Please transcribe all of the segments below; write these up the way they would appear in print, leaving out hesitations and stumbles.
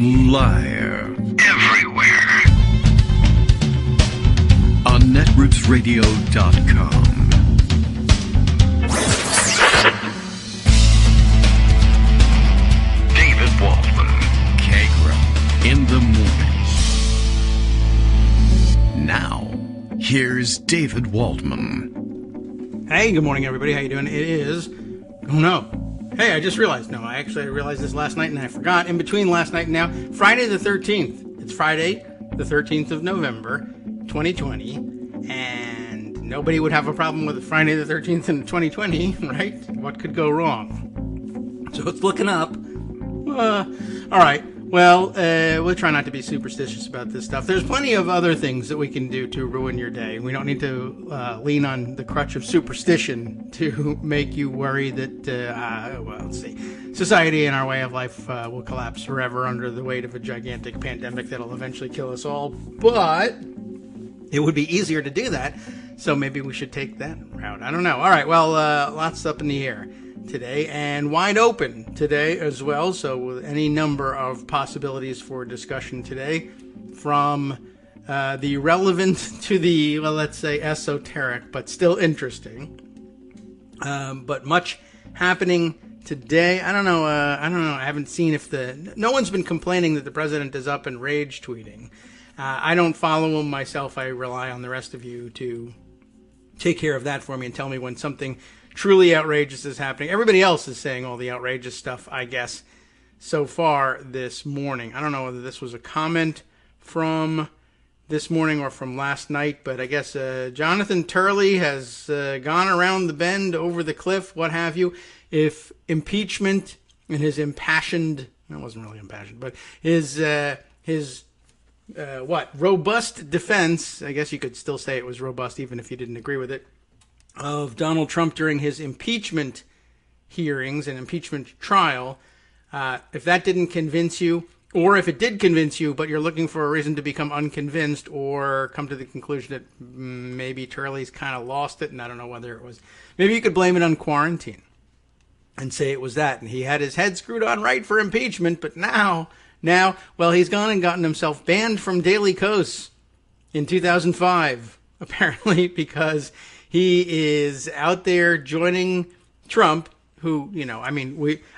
Liar. Everywhere. On netrootsradio.com. David Waldman. Kagro. In the morning. Now, here's David Waldman. Hey, good morning, everybody. How you doing? It is... Oh, no. Hey, I just realized. No, I realized this last night and I forgot. In between last night and now, Friday the 13th. It's Friday the 13th of November, 2020. And nobody would have a problem with Friday the 13th in 2020, right? What could go wrong? So it's looking up. All right. Well, we'll try not to be superstitious about this stuff. There's plenty of other things that we can do to ruin your day. We don't need to lean on the crutch of superstition to make you worry that, let's see, society and our way of life will collapse forever under the weight of a gigantic pandemic that'll eventually kill us all. But it would be easier to do that, so maybe we should take that route. I don't know. All right, well, lots up in the air today, and wide open today as well, so with any number of possibilities for discussion today, from the relevant to the, well, let's say esoteric, but still interesting. But much happening today. I don't know. I haven't seen if no one's been complaining that the president is up and rage tweeting. I don't follow him myself. I rely on the rest of you to take care of that for me and tell me when something truly outrageous is happening. Everybody else is saying all the outrageous stuff, I guess, so far this morning. I don't know whether this was a comment from this morning or from last night, but I guess Jonathan Turley has gone around the bend, over the cliff, what have you. If impeachment and his impassioned, that wasn't really impassioned, but his robust defense, I guess you could still say it was robust even if you didn't agree with it, of Donald Trump during his impeachment hearings and impeachment trial, if that didn't convince you, or if it did convince you, but you're looking for a reason to become unconvinced or come to the conclusion that maybe Turley's kind of lost it, and I don't know whether it was, maybe you could blame it on quarantine and say it was that, and he had his head screwed on right for impeachment, but now, well, he's gone and gotten himself banned from Daily Kos in 2005, apparently, because he is out there joining Trump, who,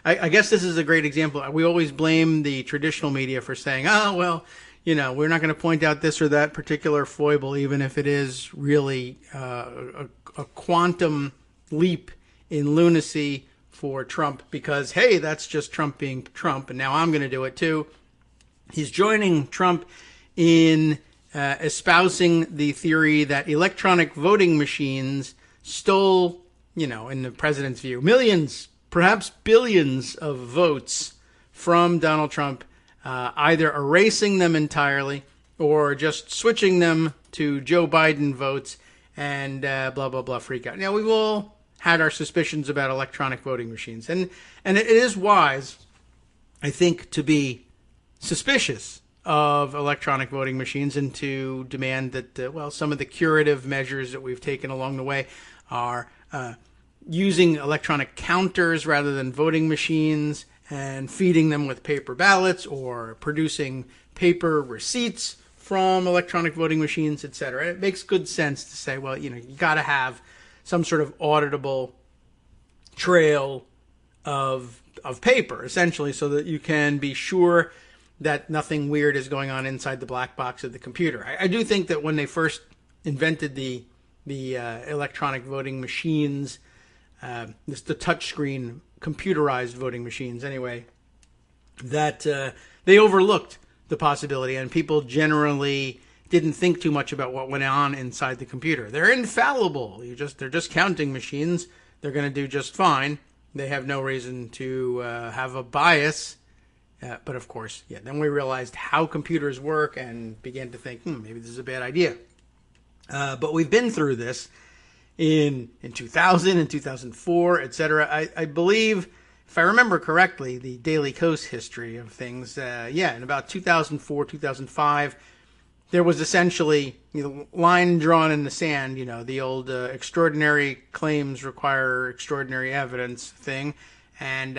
I guess this is a great example. We always blame the traditional media for saying, oh, well, we're not going to point out this or that particular foible, even if it is really a quantum leap in lunacy for Trump, because, hey, that's just Trump being Trump, and now I'm going to do it too. He's joining Trump in espousing the theory that electronic voting machines stole, in the president's view, millions, perhaps billions of votes from Donald Trump, either erasing them entirely or just switching them to Joe Biden votes and blah, blah, blah, freak out. Now, we've all had our suspicions about electronic voting machines, and it is wise, I think, to be suspicious of electronic voting machines and to demand that, some of the curative measures that we've taken along the way are using electronic counters rather than voting machines and feeding them with paper ballots or producing paper receipts from electronic voting machines, etc. It makes good sense to say, well, you got to have some sort of auditable trail of paper, essentially, so that you can be sure that nothing weird is going on inside the black box of the computer. I do think that when they first invented the electronic voting machines, the touchscreen computerized voting machines anyway, that they overlooked the possibility, and people generally didn't think too much about what went on inside the computer. They're infallible. They're just counting machines. They're going to do just fine. They have no reason to have a bias. But of course, then we realized how computers work and began to think, maybe this is a bad idea. But we've been through this in 2000, in 2004, etc. I believe, if I remember correctly, the Daily Kos history of things, in about 2004, 2005, there was essentially line drawn in the sand, the old extraordinary claims require extraordinary evidence thing. And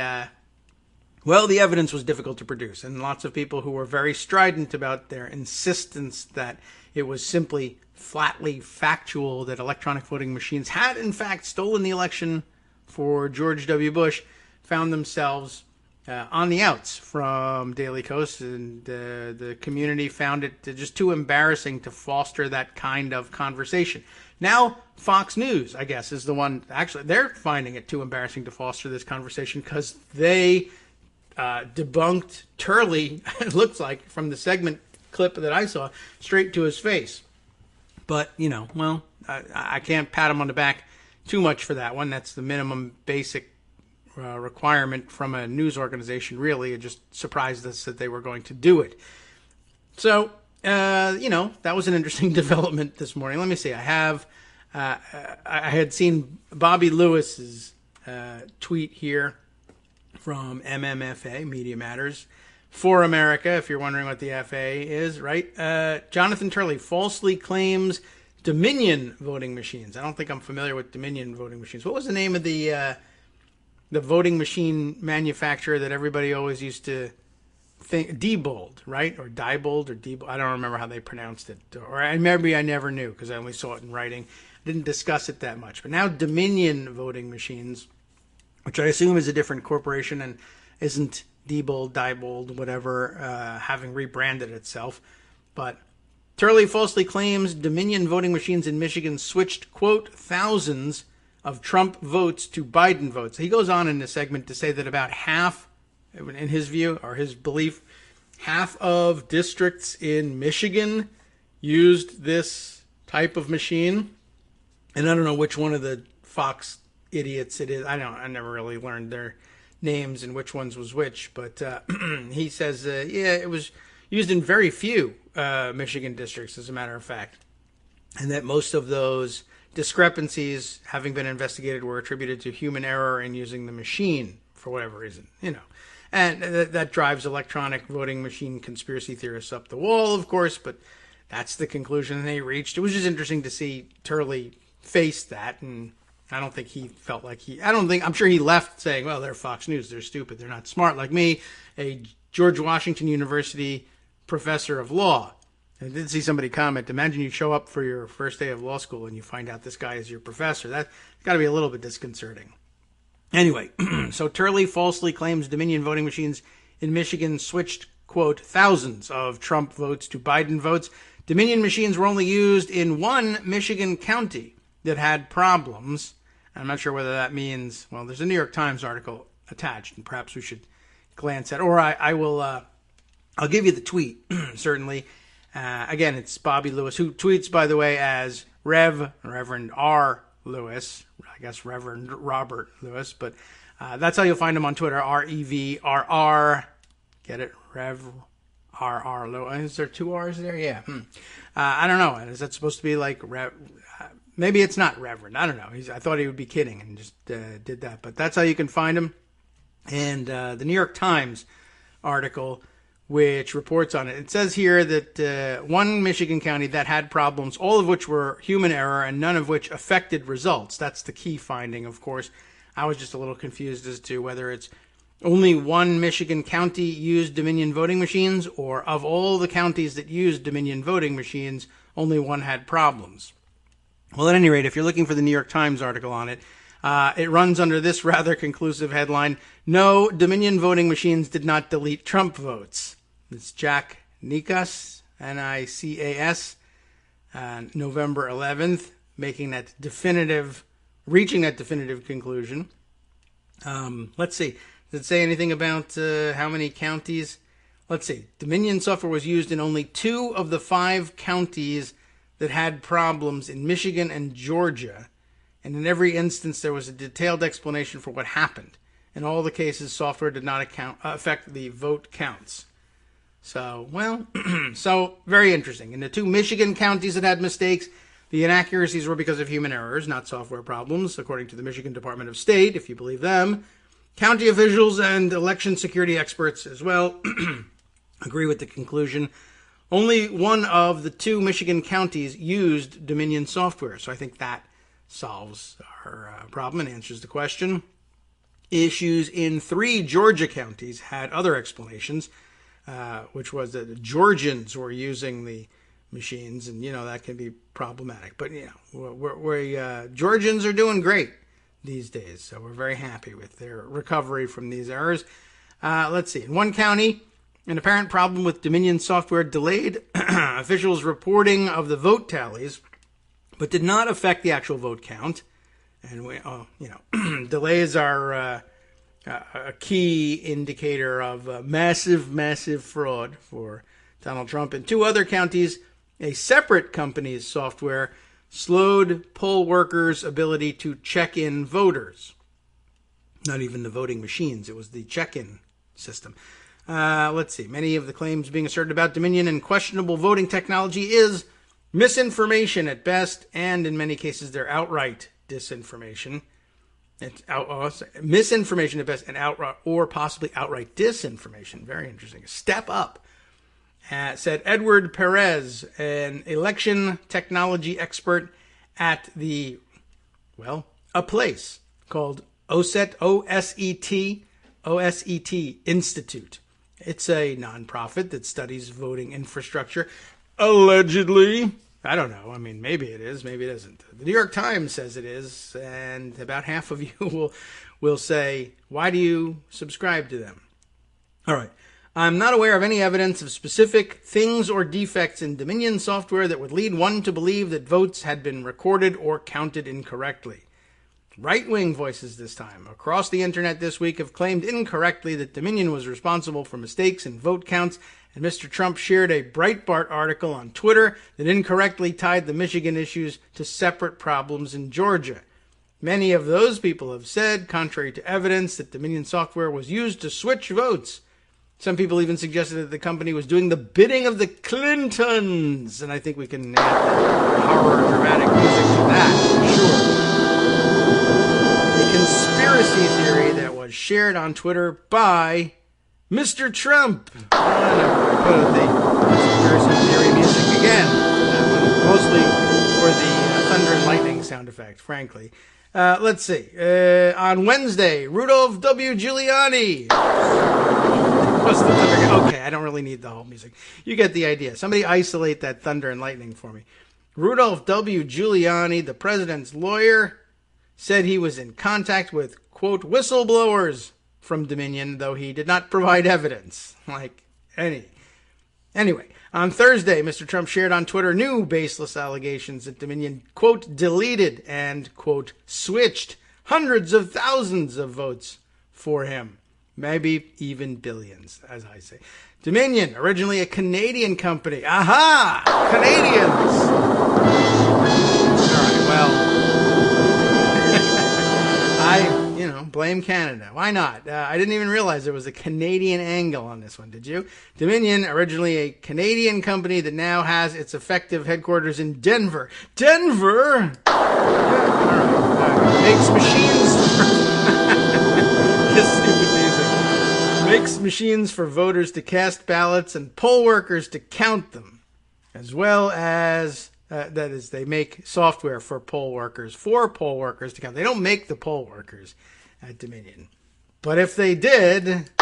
Well, the evidence was difficult to produce, and lots of people who were very strident about their insistence that it was simply flatly factual that electronic voting machines had, in fact, stolen the election for George W. Bush found themselves on the outs from Daily Kos, and the community found it just too embarrassing to foster that kind of conversation. Now, Fox News, I guess, is the one, actually, they're finding it too embarrassing to foster this conversation because they debunked Turley, it looks like, from the segment clip that I saw, straight to his face. But, I can't pat him on the back too much for that one. That's the minimum basic requirement from a news organization, really. It just surprised us that they were going to do it. So, that was an interesting development this morning. Let me see. I had seen Bobby Lewis's tweet here from MMFA, Media Matters, for America, if you're wondering what the FA is, right? Jonathan Turley falsely claims Dominion voting machines. I don't think I'm familiar with Dominion voting machines. What was the name of the voting machine manufacturer that everybody always used to think? Diebold, right? Or Diebold or Diebold. I don't remember how they pronounced it. Or maybe I never knew because I only saw it in writing. I didn't discuss it that much. But now Dominion voting machines, which I assume is a different corporation and isn't Diebold, whatever, having rebranded itself. But Turley falsely claims Dominion voting machines in Michigan switched, quote, thousands of Trump votes to Biden votes. He goes on in the segment to say that about half, in his view, or his belief, half of districts in Michigan used this type of machine. And I don't know which one of the Fox idiots it is. I never really learned their names and which ones was which, but he says, it was used in very few Michigan districts, as a matter of fact, and that most of those discrepancies, having been investigated, were attributed to human error in using the machine for whatever reason, and that drives electronic voting machine conspiracy theorists up the wall, of course, but that's the conclusion they reached. It was just interesting to see Turley face that, and I don't think he felt like I'm sure he left saying, well, they're Fox News, they're stupid, they're not smart like me, a George Washington University professor of law. I did see somebody comment, imagine you show up for your first day of law school and you find out this guy is your professor. That's got to be a little bit disconcerting. Anyway, so Turley falsely claims Dominion voting machines in Michigan switched, quote, thousands of Trump votes to Biden votes. Dominion machines were only used in one Michigan county that had problems. I'm not sure whether that means, well, there's a New York Times article attached, and perhaps we should glance at it. Or I'll give you the tweet, certainly. Again, it's Bobby Lewis, who tweets, by the way, as Reverend R. Lewis, I guess Reverend Robert Lewis, but that's how you'll find him on Twitter, REVRR. Get it? Rev R. Lewis. Is there two R's there? Yeah. I don't know. Is that supposed to be like maybe it's not Reverend. I don't know. I thought he would be kidding and just did that. But that's how you can find him. And the New York Times article, which reports on it. It says here that one Michigan county that had problems, all of which were human error and none of which affected results. That's the key finding, of course. I was just a little confused as to whether it's only one Michigan county used Dominion voting machines, or of all the counties that used Dominion voting machines, only one had problems. Well, at any rate, if you're looking for the New York Times article on it, it runs under this rather conclusive headline: no, Dominion voting machines did not delete Trump votes. It's Jack Nicas, Nicas, November 11th, reaching that definitive conclusion. Let's see. Does it say anything about how many counties? Let's see. Dominion software was used in only 2 of the 5 counties that had problems in Michigan and Georgia. And in every instance, there was a detailed explanation for what happened. In all the cases, software did not affect the vote counts. So, well, so very interesting. In the 2 Michigan counties that had mistakes, the inaccuracies were because of human errors, not software problems, according to the Michigan Department of State, if you believe them. County officials and election security experts as well agree with the conclusion. Only one of the 2 Michigan counties used Dominion software, so I think that solves our problem and answers the question. Issues in 3 Georgia counties had other explanations, which was that the Georgians were using the machines, and that can be problematic. But Georgians are doing great these days, so we're very happy with their recovery from these errors. Let's see. In one county, an apparent problem with Dominion software delayed officials' reporting of the vote tallies, but did not affect the actual vote count. And delays are a key indicator of massive fraud for Donald Trump. In 2 other counties, a separate company's software slowed poll workers' ability to check in voters. Not even the voting machines, it was the check-in system. Let's see. Many of the claims being asserted about Dominion and questionable voting technology is misinformation at best, and in many cases they're outright disinformation. It's misinformation at best, and outright or possibly outright disinformation. Very interesting. Step up, said Edward Perez, an election technology expert at a place called OSET, OSET Institute. It's a nonprofit that studies voting infrastructure. Allegedly. I don't know. I mean, maybe it is, maybe it isn't. The New York Times says it is, and about half of you will say, why do you subscribe to them? All right. I'm not aware of any evidence of specific things or defects in Dominion software that would lead one to believe that votes had been recorded or counted incorrectly. Right-wing voices this time across the internet this week have claimed incorrectly that Dominion was responsible for mistakes in vote counts, and Mr. Trump shared a Breitbart article on Twitter that incorrectly tied the Michigan issues to separate problems in Georgia. Many of those people have said, contrary to evidence, that Dominion software was used to switch votes. Some people even suggested that the company was doing the bidding of the Clintons, and I think we can add horror dramatic music to that, for sure. A conspiracy theory that was shared on Twitter by Mr. Trump. I'm going to put the conspiracy theory music again, mostly for the thunder and lightning sound effect, frankly. Let's see. On Wednesday, Rudolph W. Giuliani. Okay, I don't really need the whole music. You get the idea. Somebody isolate that thunder and lightning for me. Rudolph W. Giuliani, the president's lawyer, said he was in contact with, quote, whistleblowers from Dominion, though he did not provide evidence. Anyway, on Thursday, Mr. Trump shared on Twitter new baseless allegations that Dominion, quote, deleted and, quote, switched hundreds of thousands of votes for him. Maybe even billions, as I say. Dominion, originally a Canadian company. Aha! Canadians! All right, well, I blame Canada. Why not? I didn't even realize there was a Canadian angle on this one, did you? Dominion, originally a Canadian company that now has its effective headquarters in Denver. Denver? Yeah, all right. Makes machines this stupid music. Makes machines for voters to cast ballots and poll workers to count them, as well as that is, they make software for poll workers to count. They don't make the poll workers at Dominion. But if they did, good. The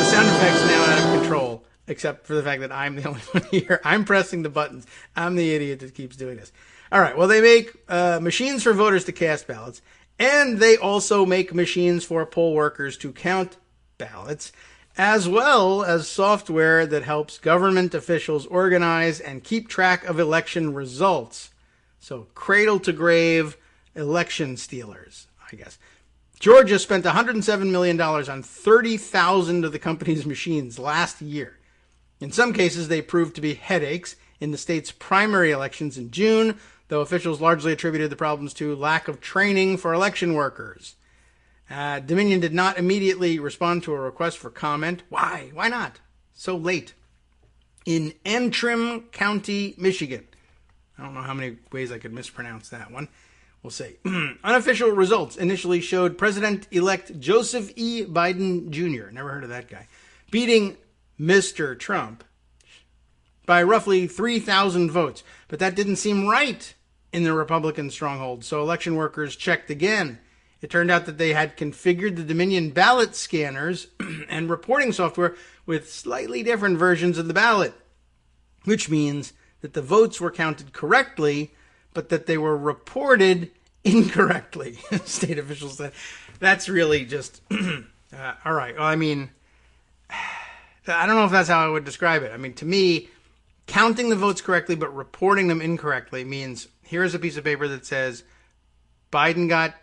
sound effect's now out of control, except for the fact that I'm the only one here. I'm pressing the buttons. I'm the idiot that keeps doing this. All right, well, they make machines for voters to cast ballots, and they also make machines for poll workers to count ballots, as well as software that helps government officials organize and keep track of election results. So, cradle-to-grave election stealers, I guess. Georgia spent $107 million on 30,000 of the company's machines last year. In some cases, they proved to be headaches in the state's primary elections in June, though officials largely attributed the problems to lack of training for election workers. Dominion did not immediately respond to a request for comment. Why? Why not? So late. In Antrim County, Michigan. I don't know how many ways I could mispronounce that one. We'll see. Unofficial results initially showed President-elect Joseph E. Biden Jr., never heard of that guy, beating Mr. Trump by roughly 3,000 votes. But that didn't seem right in the Republican stronghold. So election workers checked again. It turned out that they had configured the Dominion ballot scanners and reporting software with slightly different versions of the ballot, which means that the votes were counted correctly, but that they were reported incorrectly, state officials said. That's really just, all right. Well, I mean, I don't know if that's how I would describe it. I mean, to me, counting the votes correctly but reporting them incorrectly means here's a piece of paper that says Biden got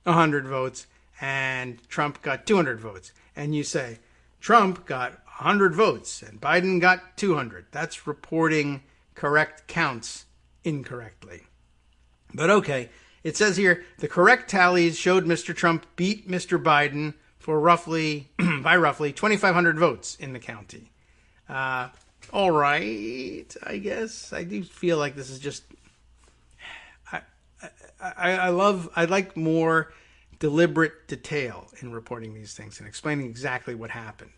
100 votes and Trump got 200 votes. And you say Trump got 100 votes and Biden got 200. That's reporting correct counts incorrectly. But okay, it says here the correct tallies showed Mr. Trump beat Mr. Biden for by roughly 2,500 votes in the county. All right, I guess. I do feel like this is just... I like more deliberate detail in reporting these things and explaining exactly what happened.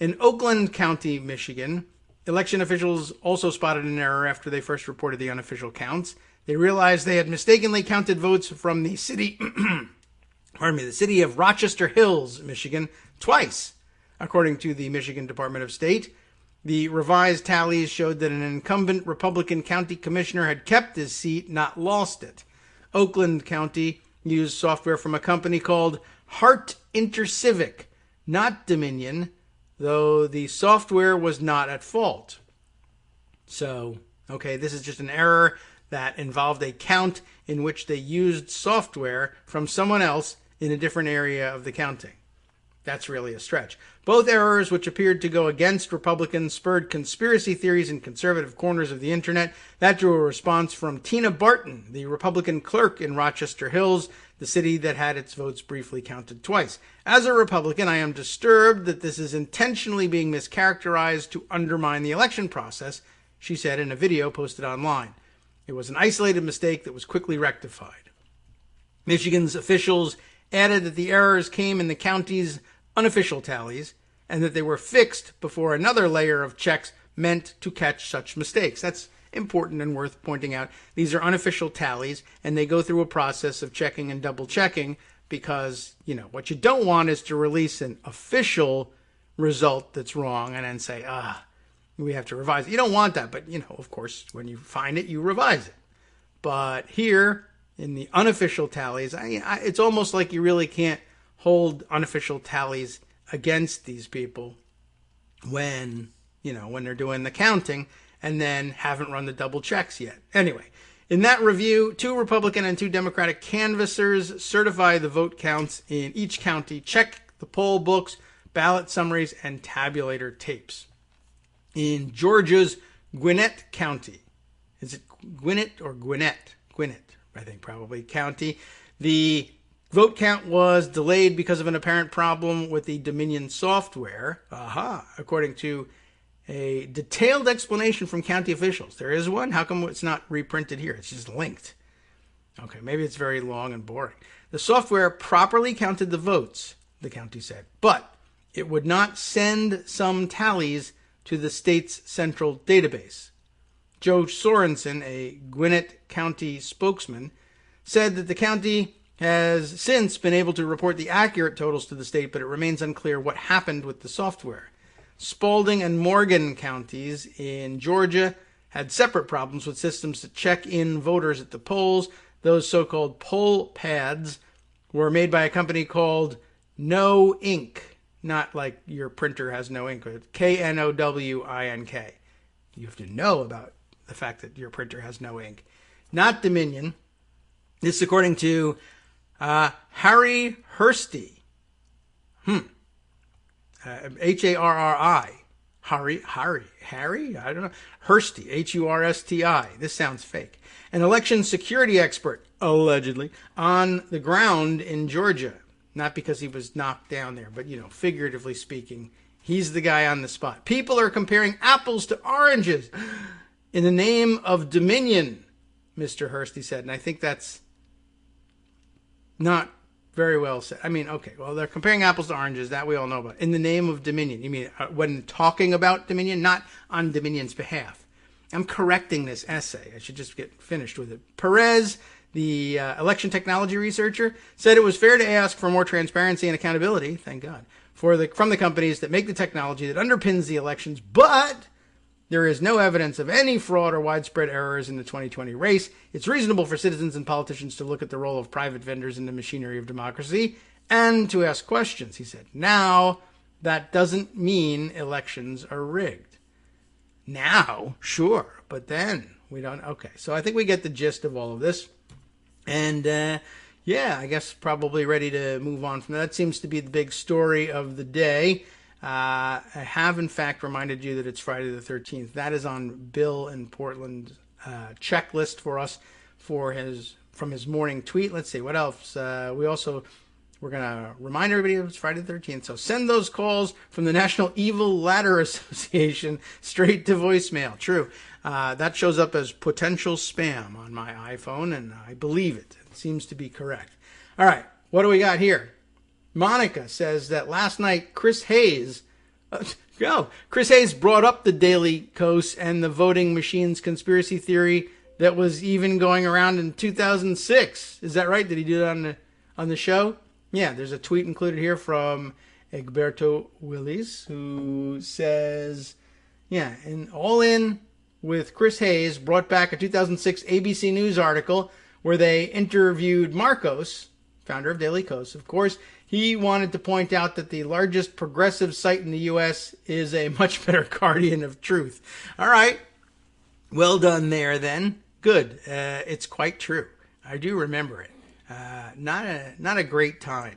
In Oakland County, Michigan, election officials also spotted an error after they first reported the unofficial counts. They realized they had mistakenly counted votes from the city, the city of Rochester Hills, Michigan, twice, according to the Michigan Department of State. The revised tallies showed that an incumbent Republican county commissioner had kept his seat, not lost it. Oakland County used software from a company called Hart Intercivic, not Dominion, though the software was not at fault. So, okay, this is just an error that involved a count in which they used software from someone else in a different area of the counting. That's really a stretch. Both errors, which appeared to go against Republicans, spurred conspiracy theories in conservative corners of the internet. That drew a response from Tina Barton, the Republican clerk in Rochester Hills, the city that had its votes briefly counted twice. As a Republican, I am disturbed that this is intentionally being mischaracterized to undermine the election process, she said in a video posted online. It was an isolated mistake that was quickly rectified. Michigan's officials added that the errors came in the county's unofficial tallies and that they were fixed before another layer of checks meant to catch such mistakes. That's important and worth pointing out. These are unofficial tallies, and they go through a process of checking and double checking because, what you don't want is to release an official result that's wrong and then say, we have to revise it. You don't want that, but, of course, when you find it, you revise it. But here, in the unofficial tallies, it's almost like you really can't hold unofficial tallies against these people when they're doing the counting and then haven't run the double checks yet. Anyway, in that review, 2 Republican and 2 Democratic canvassers certify the vote counts in each county, check the poll books, ballot summaries, and tabulator tapes. In Georgia's Gwinnett County, is it Gwinnett or Gwinnett? Gwinnett, I think probably, county. The vote count was delayed because of an apparent problem with the Dominion software. According to a detailed explanation from county officials. There is one. How come it's not reprinted here? It's just linked. Okay, maybe it's very long and boring. The software properly counted the votes, the county said, but it would not send some tallies to the state's central database. Joe Sorensen, a Gwinnett County spokesman, said that the county has since been able to report the accurate totals to the state, but it remains unclear what happened with the software. Spalding and Morgan counties in Georgia had separate problems with systems to check in voters at the polls. Those so-called poll pads were made by a company called No Ink, not like your printer has no ink, but Knowink. You have to know about the fact that your printer has no ink. Not Dominion. This is according to Harry Hursty. Harri. Harry? I don't know. Hursty. Hursti. This sounds fake. An election security expert, allegedly, on the ground in Georgia. Not because he was knocked down there, but, figuratively speaking, he's the guy on the spot. People are comparing apples to oranges in the name of Dominion, Mr. Hursty said. And I think that's not very well said. I mean, okay, well, they're comparing apples to oranges. That we all know about. In the name of Dominion. You mean when talking about Dominion, not on Dominion's behalf. I'm correcting this essay. I should just get finished with it. Perez, the election technology researcher, said it was fair to ask for more transparency and accountability, thank God, from the companies that make the technology that underpins the elections, but there is no evidence of any fraud or widespread errors in the 2020 race. It's reasonable for citizens and politicians to look at the role of private vendors in the machinery of democracy and to ask questions, he said. Now, that doesn't mean elections are rigged. Now, sure, but then we don't. Okay, so I think we get the gist of all of this. And, I guess probably ready to move on from that. That seems to be the big story of the day. I have, in fact, reminded you that it's Friday the 13th. That is on Bill in Portland's checklist for us from his morning tweet. Let's see, what else? We're going to remind everybody it's Friday the 13th. So send those calls from the National Evil Ladder Association straight to voicemail. True. That shows up as potential spam on my iPhone, and I believe it. It seems to be correct. All right, what do we got here? Monica says that last night Chris Hayes brought up the Daily Kos and the voting machines conspiracy theory that was even going around in 2006. Is that right? Did he do that on the show? Yeah, there's a tweet included here from Egberto Willis who says, and All In with Chris Hayes brought back a 2006 ABC News article where they interviewed Marcos, founder of Daily Kos. Of course, he wanted to point out that the largest progressive site in the U.S. is a much better guardian of truth. All right. Well done there, then. Good. It's quite true. I do remember it. Not a great time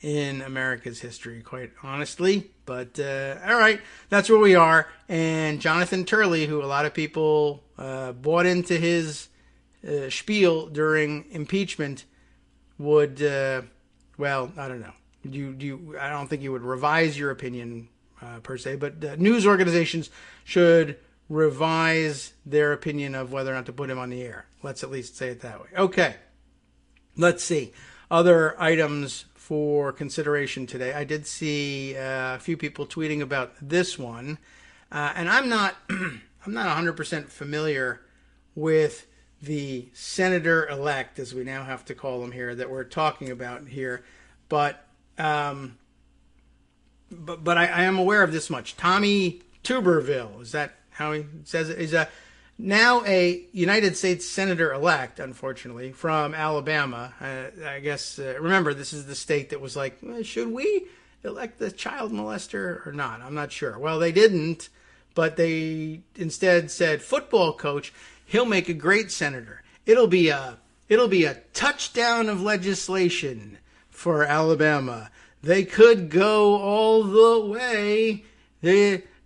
in America's history, quite honestly. But, all right. That's where we are. And Jonathan Turley, who a lot of people bought into his spiel during impeachment, would... I don't know. I don't think you would revise your opinion per se, but news organizations should revise their opinion of whether or not to put him on the air. Let's at least say it that way. Okay. Let's see. Other items for consideration today. I did see a few people tweeting about this one, and I'm not 100% familiar with the senator-elect, as we now have to call him here, that we're talking about here. But I am aware of this much. Tommy Tuberville, is that how he says it? Is now a United States senator-elect, unfortunately, from Alabama. I guess, remember, this is the state that was like, should we elect the child molester or not? I'm not sure. Well, they didn't, but they instead said, football coach, he'll make a great senator. It'll be a touchdown of legislation for Alabama. They could go all the way.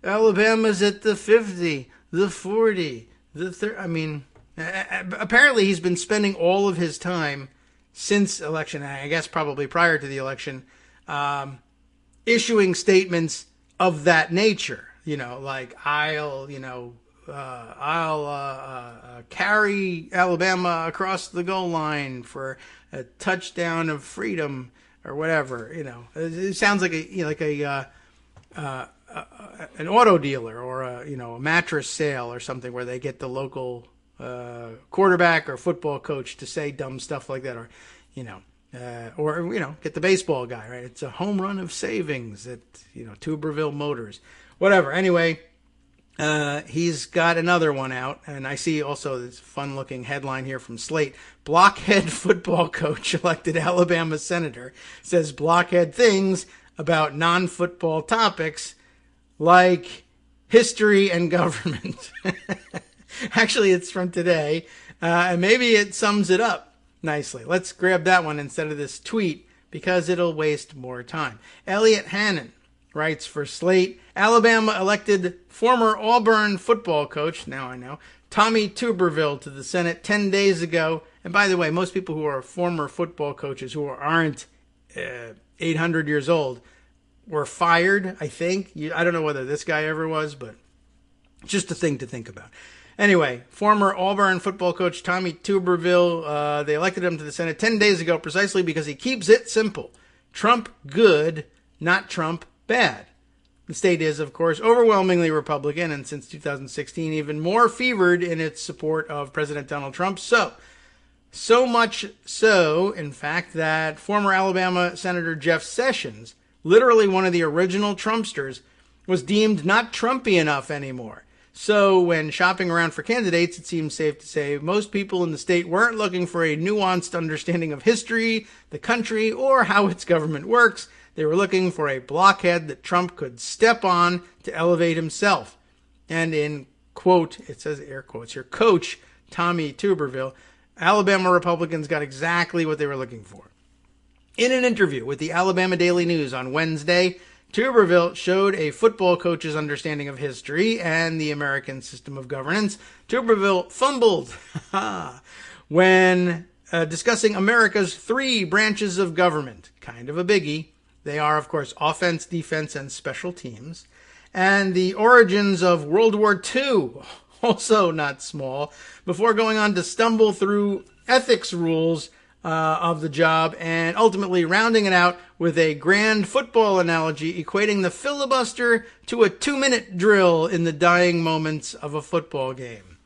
Alabama's at the 50, the 40, the 30. Apparently he's been spending all of his time since election, I guess probably prior to the election, issuing statements of that nature. Like I'll carry Alabama across the goal line for a touchdown of freedom or whatever. It sounds like an auto dealer or a mattress sale or something where they get the local quarterback or football coach to say dumb stuff like that, or get the baseball guy, right? It's a home run of savings at Tuberville Motors, whatever. Anyway. He's got another one out, and I see also this fun-looking headline here from Slate. Blockhead football coach elected Alabama senator says blockhead things about non-football topics like history and government. Actually, it's from today, and maybe it sums it up nicely. Let's grab that one instead of this tweet because it'll waste more time. Elliot Hannon writes for Slate, Alabama elected former Auburn football coach, now I know, Tommy Tuberville to the Senate 10 days ago. And by the way, most people who are former football coaches who aren't 800 years old were fired, I think. I don't know whether this guy ever was, but just a thing to think about. Anyway, former Auburn football coach Tommy Tuberville, they elected him to the Senate 10 days ago precisely because he keeps it simple. Trump good, not Trump bad. The state is, of course, overwhelmingly Republican, and since 2016, even more fevered in its support of President Donald Trump. So much so, in fact, that former Alabama Senator Jeff Sessions, literally one of the original Trumpsters, was deemed not Trumpy enough anymore. So when shopping around for candidates, it seems safe to say most people in the state weren't looking for a nuanced understanding of history, the country, or how its government works. They were looking for a blockhead that Trump could step on to elevate himself. And in, quote, it says air quotes here, Coach Tommy Tuberville, Alabama Republicans got exactly what they were looking for. In an interview with the Alabama Daily News on Wednesday, Tuberville showed a football coach's understanding of history and the American system of governance. Tuberville fumbled when discussing America's three branches of government. Kind of a biggie. They are, of course, offense, defense, and special teams. And the origins of World War II, also not small, before going on to stumble through ethics rules of the job and ultimately rounding it out with a grand football analogy equating the filibuster to a 2-minute drill in the dying moments of a football game.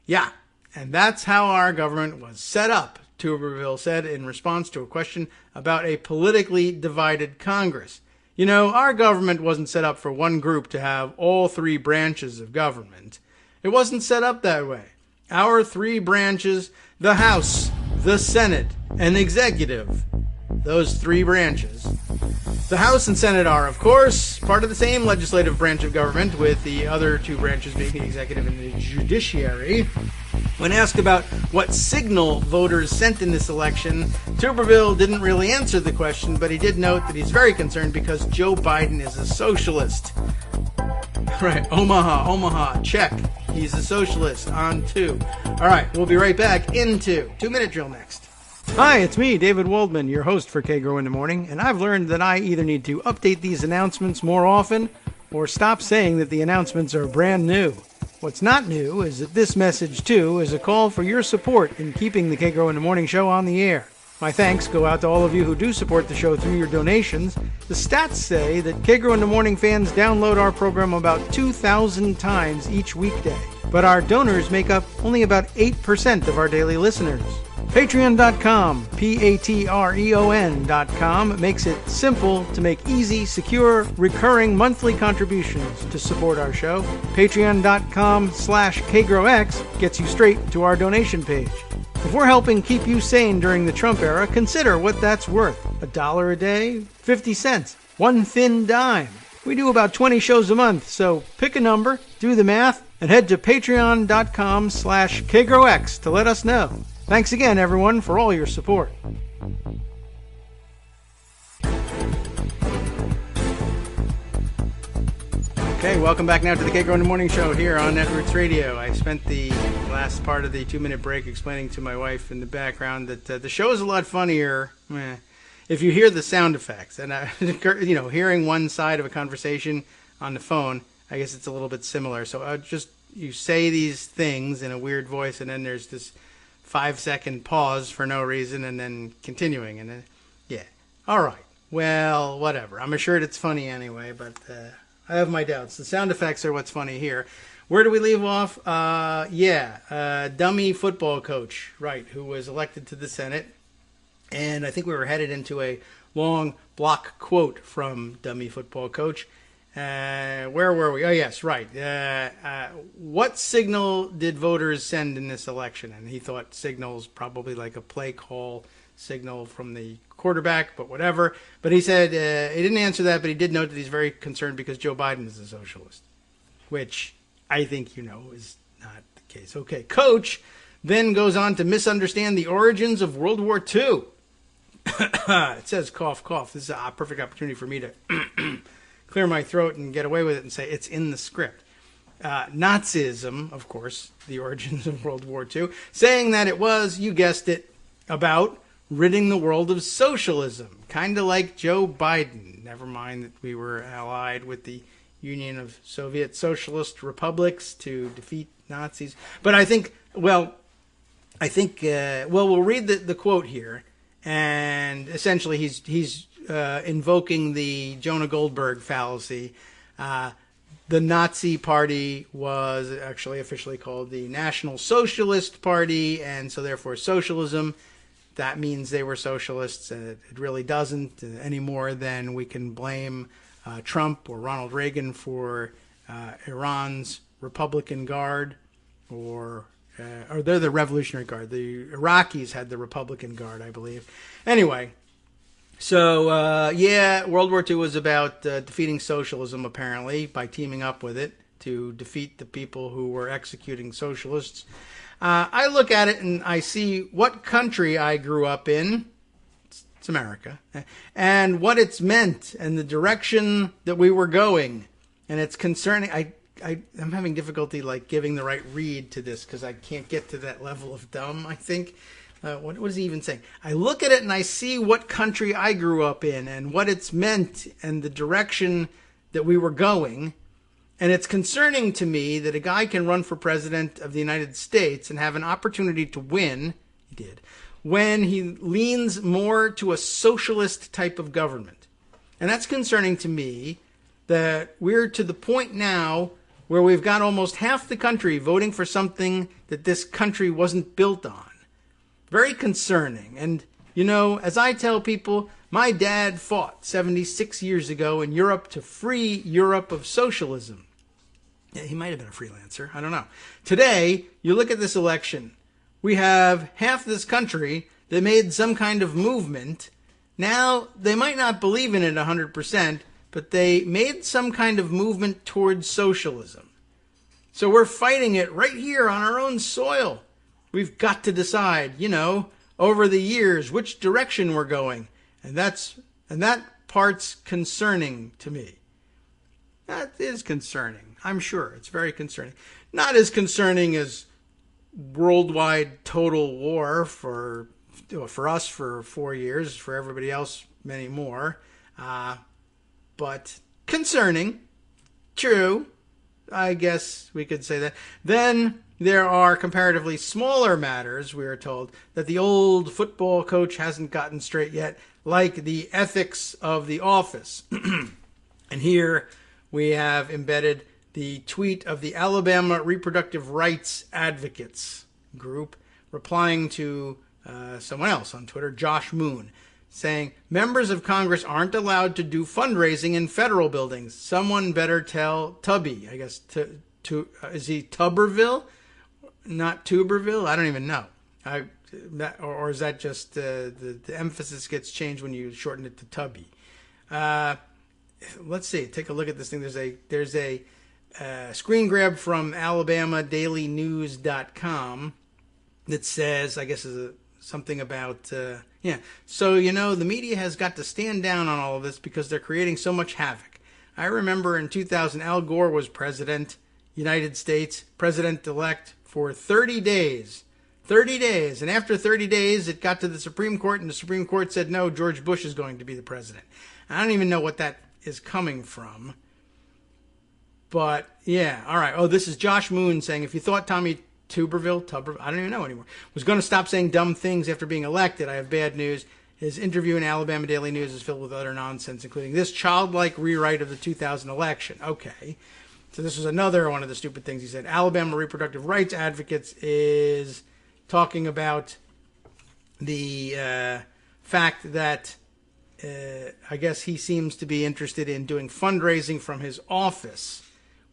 Yeah, and that's how our government was set up, Tuberville said in response to a question about a politically divided Congress. You know, our government wasn't set up for one group to have all three branches of government. It wasn't set up that way. Our three branches, the House, the Senate, and the Executive, those three branches. The House and Senate are, of course, part of the same legislative branch of government, with the other two branches being the executive and the judiciary. When asked about what signal voters sent in this election, Tuberville didn't really answer the question, but he did note that he's very concerned because Joe Biden is a socialist. Right, Omaha, check. He's a socialist on 2. All right, we'll be right back into 2-Minute Drill next. Hi, it's me, David Waldman, your host for Kagro in the Morning, and I've learned that I either need to update these announcements more often or stop saying that the announcements are brand new. What's not new is that this message, too, is a call for your support in keeping the Kagro in the Morning show on the air. My thanks go out to all of you who do support the show through your donations. The stats say that Kagro in the Morning fans download our program about 2,000 times each weekday, but our donors make up only about 8% of our daily listeners. Patreon.com, Patreon.com, makes it simple to make easy, secure, recurring monthly contributions to support our show. Patreon.com/KagroX gets you straight to our donation page. If we're helping keep you sane during the Trump era, consider what that's worth. $1 a day? 50 cents? One thin dime? We do about 20 shows a month, so pick a number, do the math, and head to patreon.com/KagroX to let us know. Thanks again, everyone, for all your support. Okay, welcome back now to the Kagro in the Morning show here on Netroots Radio. I spent the last part of the 2-minute break explaining to my wife in the background that the show is a lot funnier if you hear the sound effects. And, hearing one side of a conversation on the phone, I guess it's a little bit similar. So you say these things in a weird voice, and then there's this 5-second pause for no reason, and then continuing. And then, yeah. All right. Well, whatever. I'm assured it's funny anyway, but I have my doubts. The sound effects are what's funny here. Where do we leave off? Dummy football coach, right, who was elected to the Senate. And I think we were headed into a long block quote from dummy football coach. Where were we? Oh, yes, right. What signal did voters send in this election? And he thought signals probably like a play call signal from the quarterback, but whatever. But he said he didn't answer that, but he did note that he's very concerned because Joe Biden is a socialist, which I think is not the case. Okay, coach then goes on to misunderstand the origins of World War II. It says cough, cough. This is a perfect opportunity for me to clear my throat and get away with it and say it's in the script. Nazism, of course, the origins of World War II, saying that it was, you guessed it, about ridding the world of socialism, kind of like Joe Biden. Never mind that we were allied with the Union of Soviet Socialist Republics to defeat Nazis. But we'll read the quote here, and essentially he's invoking the Jonah Goldberg fallacy The Nazi Party was actually officially called the National Socialist Party, and so therefore socialism. That means they were socialists. It really doesn't any more than we can blame Trump or Ronald Reagan for Iran's Republican Guard, or they're the Revolutionary Guard. The Iraqis had the Republican Guard, I believe. Anyway, so World War II was about defeating socialism, apparently, by teaming up with it to defeat the people who were executing socialists. I look at it and I see what country I grew up in. It's America. And what it's meant and the direction that we were going. And it's concerning. I'm having difficulty giving the right read to this because I can't get to that level of dumb, I think. What is he even saying? I look at it and I see what country I grew up in and what it's meant and the direction that we were going. And it's concerning to me that a guy can run for president of the United States and have an opportunity to win, he did, when he leans more to a socialist type of government. And that's concerning to me that we're to the point now where we've got almost half the country voting for something that this country wasn't built on. Very concerning. And, as I tell people, my dad fought 76 years ago in Europe to free Europe of socialism. Yeah, he might have been a freelancer. I don't know. Today, you look at this election. We have half this country that made some kind of movement. Now, they might not believe in it 100%, but they made some kind of movement towards socialism. So we're fighting it right here on our own soil. We've got to decide, over the years, which direction we're going. And that part's concerning to me. That is concerning. I'm sure it's very concerning. Not as concerning as worldwide total war for us for 4 years, for everybody else many more. But concerning. True. I guess we could say that. Then there are comparatively smaller matters, we are told, that the old football coach hasn't gotten straight yet, like the ethics of the office. And here we have embedded the tweet of the Alabama Reproductive Rights Advocates group, replying to someone else on Twitter, Josh Moon, saying, members of Congress aren't allowed to do fundraising in federal buildings. Someone better tell Tubby. I guess, is he Tuberville? Not Tuberville? I don't even know. Or is that just the emphasis gets changed when you shorten it to Tubby? Let's see. Take a look at this thing. There's a screen grab from AlabamaDailyNews.com that says, I guess, is something about So the media has got to stand down on all of this because they're creating so much havoc. I remember in 2000, Al Gore was president, United States, president-elect for 30 days. 30 days. And after 30 days, it got to the Supreme Court, and the Supreme Court said, no, George Bush is going to be the president. I don't even know what that is coming from. But, yeah, all right. Oh, this is Josh Moon saying, if you thought Tommy Tuberville, I don't even know anymore, was going to stop saying dumb things after being elected, I have bad news. His interview in Alabama Daily News is filled with utter nonsense, including this childlike rewrite of the 2000 election. Okay. So this was another one of the stupid things he said. Alabama Reproductive Rights Advocates is talking about the fact that I guess he seems to be interested in doing fundraising from his office,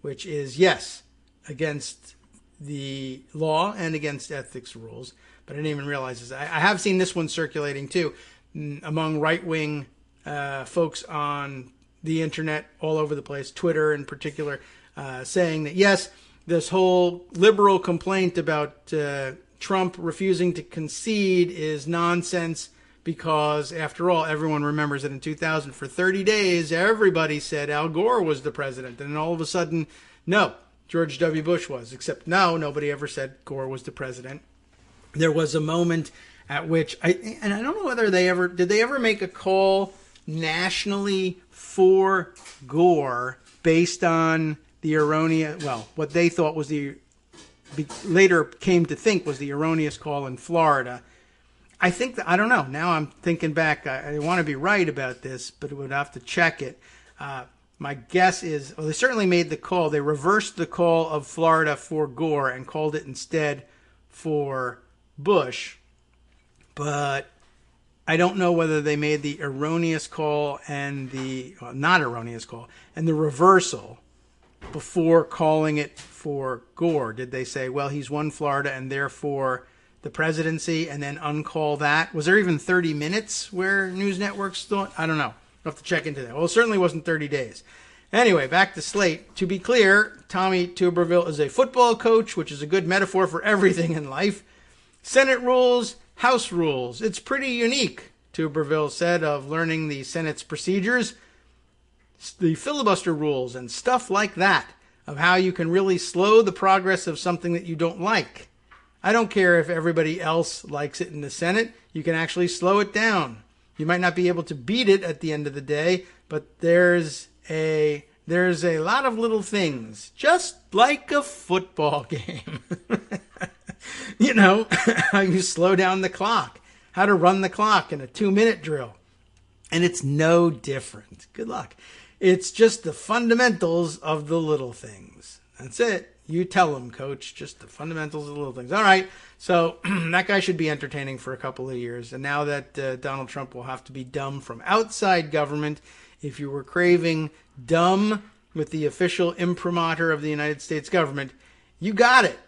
which is, yes, against the law and against ethics rules. But I didn't even realize this. I have seen this one circulating, too, among right-wing folks on the internet all over the place, Twitter in particular, saying that, yes, this whole liberal complaint about Trump refusing to concede is nonsense because, after all, everyone remembers that in 2000, for 30 days, everybody said Al Gore was the president. And all of a sudden, no, George W. Bush was. Except no, nobody ever said Gore was the president. There was a moment at which, I don't know whether did they ever make a call nationally for Gore based on the erroneous, what they thought was later came to think was the erroneous call in Florida. I think I don't know. Now I'm thinking back. I want to be right about this, but we'd have to check it. My guess is, well, they certainly made the call. They reversed the call of Florida for Gore and called it instead for Bush. But I don't know whether they made the erroneous call and the not erroneous call and the reversal before calling it for Gore. Did they say, well, he's won Florida and therefore the presidency, and then uncall that? Was there even 30 minutes where news networks thought? I don't know. I'll have to check into that. Well, it certainly wasn't 30 days. Anyway, back to Slate. To be clear, Tommy Tuberville is a football coach, which is a good metaphor for everything in life. Senate rules, House rules. It's pretty unique, Tuberville said, of learning the Senate's procedures, the filibuster rules, and stuff like that, of how you can really slow the progress of something that you don't like. I don't care if everybody else likes it in the Senate. You can actually slow it down. You might not be able to beat it at the end of the day, but there's a lot of little things, just like a football game. You know, how you slow down the clock, how to run the clock in a 2-minute drill. And it's no different. Good luck. It's just the fundamentals of the little things. That's it. You tell him, coach, just the fundamentals of the little things. All right, so that guy should be entertaining for a couple of years. And now that Donald Trump will have to be dumb from outside government, if you were craving dumb with the official imprimatur of the United States government, you got it,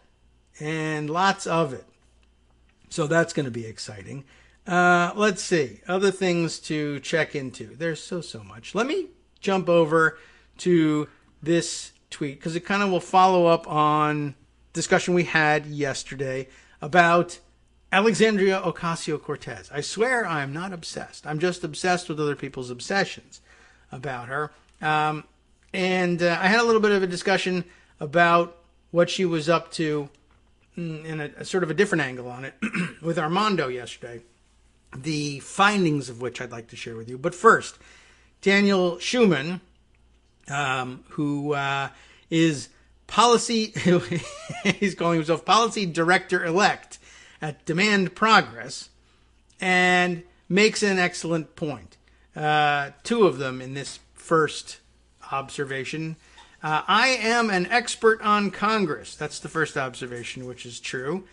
and lots of it. So that's going to be exciting. Let's see, other things to check into. There's so much. Let me jump over to this tweet because it kind of will follow up on discussion we had yesterday about Alexandria Ocasio-Cortez. I swear I'm not obsessed. I'm just obsessed with other people's obsessions about her. And I had a little bit of a discussion about what she was up to in a sort of a different angle on it with Armando yesterday, the findings of which I'd like to share with you. But first, Daniel Schuman, who is policy, he's calling himself policy director-elect at Demand Progress, and makes an excellent point. Two of them in this first observation. I am an expert on Congress. That's the first observation, which is true.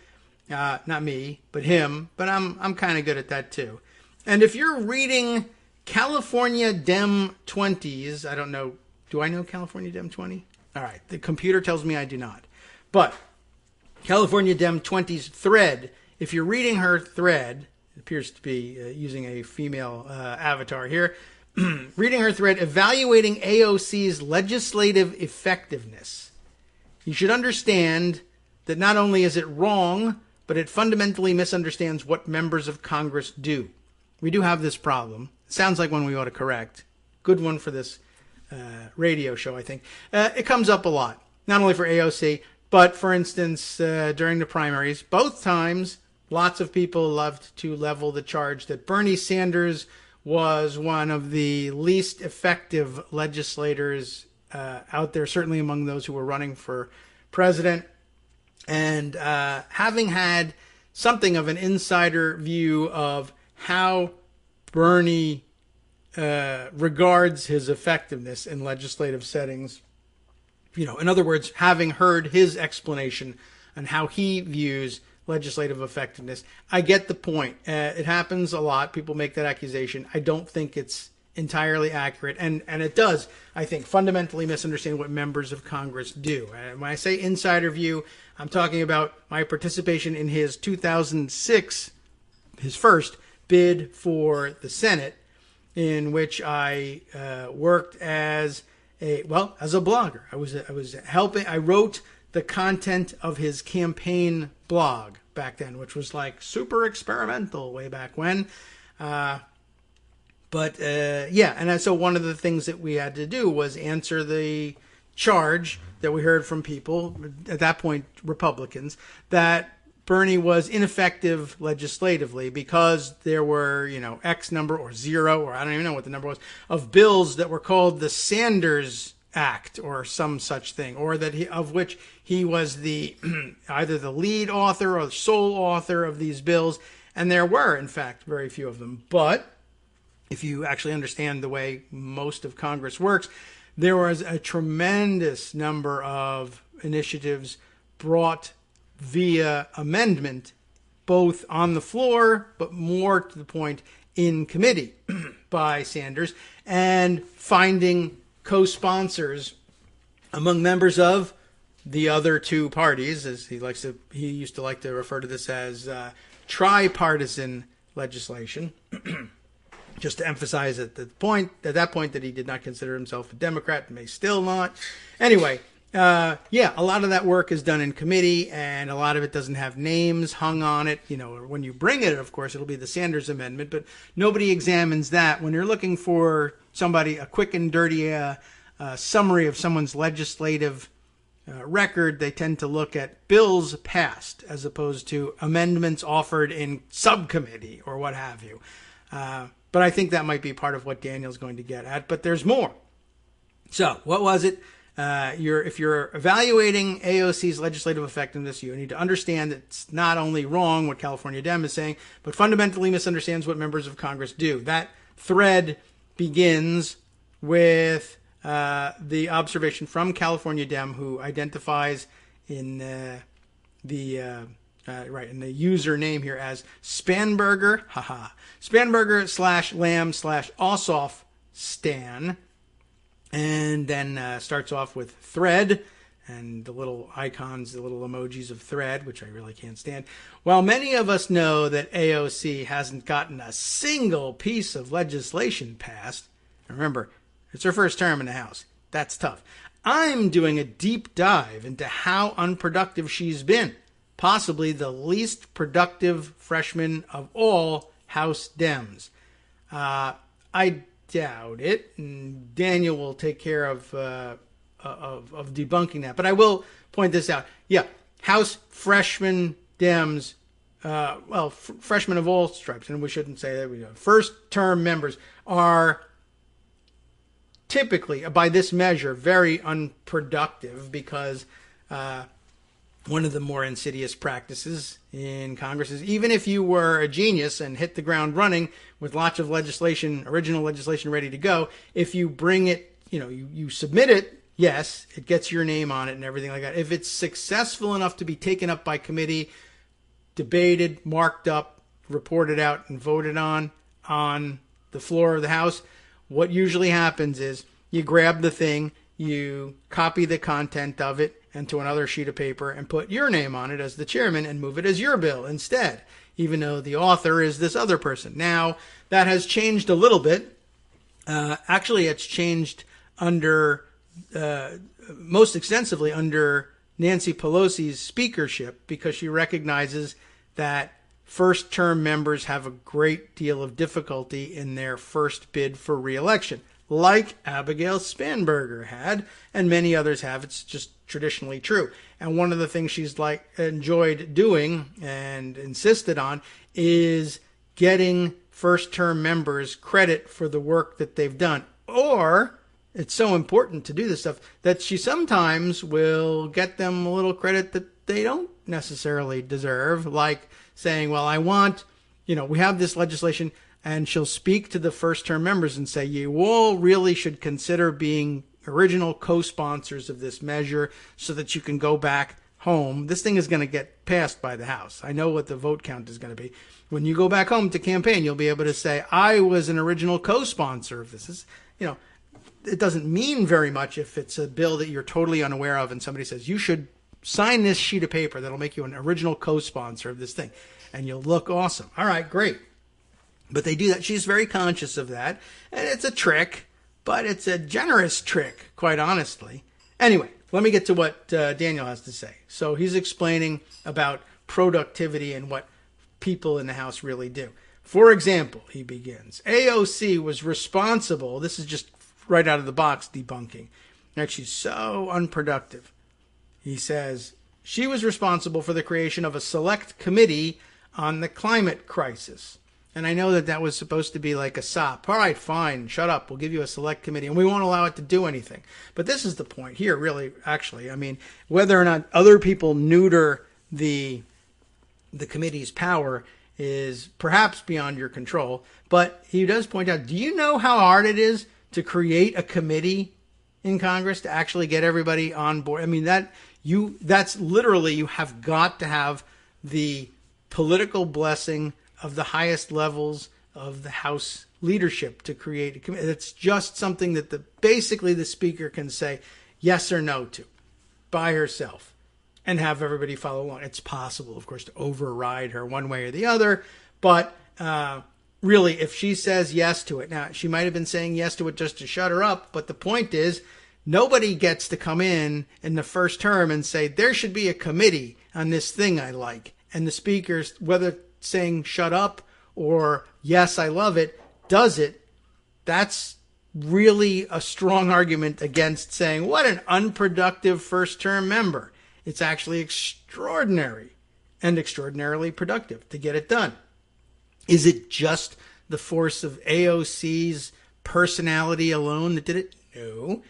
Not me, but him. But I'm kind of good at that too. And if you're reading California Dem 20s, I don't know. Do I know California Dem 20? All right. The computer tells me I do not. But California Dem 20's thread, if you're reading her thread, it appears to be using a female avatar here, reading her thread, evaluating AOC's legislative effectiveness, you should understand that not only is it wrong, but it fundamentally misunderstands what members of Congress do. We do have this problem. It sounds like one we ought to correct. Good one for this radio show, I think. It comes up a lot, not only for AOC, but, for instance, during the primaries, both times, lots of people loved to level the charge that Bernie Sanders was one of the least effective legislators out there, certainly among those who were running for president. And having had something of an insider view of how Bernie regards his effectiveness in legislative settings, you know, in other words, having heard his explanation on how he views legislative effectiveness, I get the point. It happens a lot. People make that accusation. I don't think it's entirely accurate. And it does, I think, fundamentally misunderstand what members of Congress do. And when I say insider view, I'm talking about my participation in his 2006, his first bid for the Senate, in which I worked as a blogger. I was helping. I wrote the content of his campaign blog back then, which was like super experimental way back when. And so one of the things that we had to do was answer the charge that we heard from people, at that point Republicans, that Bernie was ineffective legislatively because there were, X number or zero, or I don't even know what the number was, of bills that were called the Sanders Act or some such thing, or that of which he was the either the lead author or the sole author of these bills. And there were, in fact, very few of them. But if you actually understand the way most of Congress works, there was a tremendous number of initiatives brought via amendment, both on the floor, but more to the point in committee by Sanders, and finding co-sponsors among members of the other two parties, as he used to like to refer to this as tripartisan legislation, just to emphasize at that point that he did not consider himself a Democrat, may still not. Anyway, a lot of that work is done in committee, and a lot of it doesn't have names hung on it. When you bring it, of course, it'll be the Sanders Amendment, but nobody examines that. When you're looking for a quick and dirty summary of someone's legislative record, they tend to look at bills passed as opposed to amendments offered in subcommittee or what have you. But I think that might be part of what Daniel's going to get at. But there's more. So what was it? If you're evaluating AOC's legislative effectiveness, you need to understand that it's not only wrong what California Dem is saying, but fundamentally misunderstands what members of Congress do. That thread begins with the observation from California Dem, who identifies in the user name here as Spanberger, Spanberger /Lamb/Ossoff Stan, and then starts off with thread and the little icons, the little emojis of thread, which I really can't stand. While many of us know that AOC hasn't gotten a single piece of legislation passed, remember, it's her first term in the House. That's tough. I'm doing a deep dive into how unproductive she's been. Possibly the least productive freshman of all House Dems. I doubt it. And Daniel will take care of debunking that. But I will point this out. Yeah, House freshman Dems, freshmen of all stripes, and we shouldn't say that. First-term members are typically, by this measure, very unproductive because one of the more insidious practices in Congress is even if you were a genius and hit the ground running with lots of original legislation ready to go, if you bring it, you submit it, yes, it gets your name on it and everything like that. If it's successful enough to be taken up by committee, debated, marked up, reported out, and voted on the floor of the House, what usually happens is you grab the thing, you copy the content of it into another sheet of paper and put your name on it as the chairman and move it as your bill instead, even though the author is this other person. Now, that has changed a little bit. Actually, it's changed most extensively under Nancy Pelosi's speakership, because she recognizes that first-term members have a great deal of difficulty in their first bid for re-election, like Abigail Spanberger had, and many others have. It's just traditionally true. And one of the things she's enjoyed doing and insisted on is getting first-term members credit for the work that they've done. Or it's so important to do this stuff that she sometimes will get them a little credit that they don't necessarily deserve, like saying, well, I want, we have this legislation, and she'll speak to the first-term members and say, you all really should consider being original co-sponsors of this measure so that you can go back home. This thing is going to get passed by the House. I know what the vote count is going to be. When you go back home to campaign, you'll be able to say, I was an original co-sponsor of this. It doesn't mean very much if it's a bill that you're totally unaware of and somebody says, you should sign this sheet of paper that'll make you an original co-sponsor of this thing, and you'll look awesome. All right, great. But they do that. She's very conscious of that, and it's a trick, but it's a generous trick, quite honestly. Anyway, let me get to what Daniel has to say. So he's explaining about productivity and what people in the House really do. For example, he begins, AOC was responsible, this is just right out of the box debunking, that she's so unproductive. He says, she was responsible for the creation of a select committee on the climate crisis. And I know that was supposed to be like a sop. All right, fine, shut up. We'll give you a select committee, and we won't allow it to do anything. But this is the point here, really, actually. I mean, whether or not other people neuter the committee's power is perhaps beyond your control. But he does point out, do you know how hard it is to create a committee in Congress to actually get everybody on board. I mean, that's literally, you have got to have the political blessing of the highest levels of the House leadership to create a committee. It's just something that basically the speaker can say yes or no to by herself and have everybody follow along. It's possible, of course, to override her one way or the other, but really, if she says yes to it, now she might have been saying yes to it just to shut her up, but the point is, nobody gets to come in the first term and say, there should be a committee on this thing I like. And the speaker's, whether saying shut up or yes, I love it, does it, that's really a strong argument against saying, what an unproductive first-term member. It's actually extraordinary and extraordinarily productive to get it done. Is it just the force of AOC's personality alone that did it? No.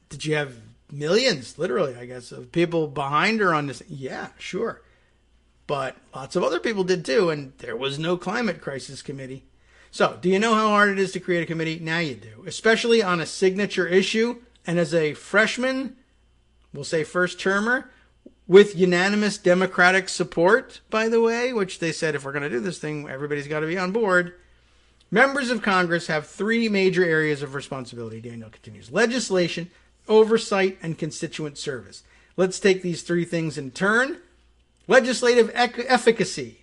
Did you have millions, literally, I guess, of people behind her on this? Yeah, sure. But lots of other people did too, and there was no climate crisis committee. So, do you know how hard it is to create a committee? Now you do, especially on a signature issue. And as a freshman, we'll say first-termer, with unanimous Democratic support, by the way, which they said if we're going to do this thing, everybody's got to be on board. Members of Congress have three major areas of responsibility, Daniel continues: legislation, oversight, and constituent service. Let's take these three things in turn. Legislative efficacy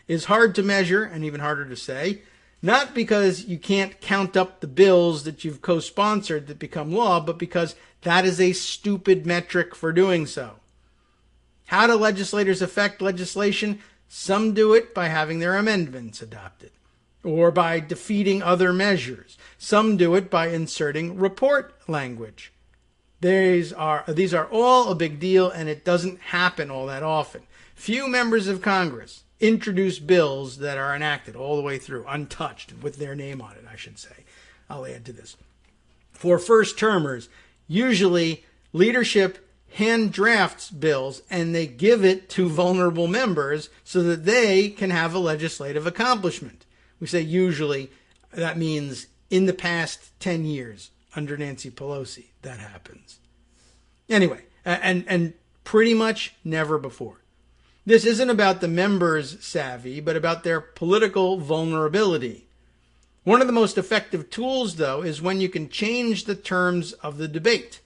is hard to measure and even harder to say, not because you can't count up the bills that you've co-sponsored that become law, but because that is a stupid metric for doing so. How do legislators affect legislation? Some do it by having their amendments adopted or by defeating other measures. Some do it by inserting report language. These are all a big deal, and it doesn't happen all that often. Few members of Congress introduce bills that are enacted all the way through, untouched, with their name on it, I should say. I'll add to this. For first-termers, usually leadership hand drafts bills, and they give it to vulnerable members so that they can have a legislative accomplishment. We say usually, that means in the past 10 years under Nancy Pelosi, that happens. Anyway, and pretty much never before. This isn't about the members' savvy, but about their political vulnerability. One of the most effective tools, though, is when you can change the terms of the debate.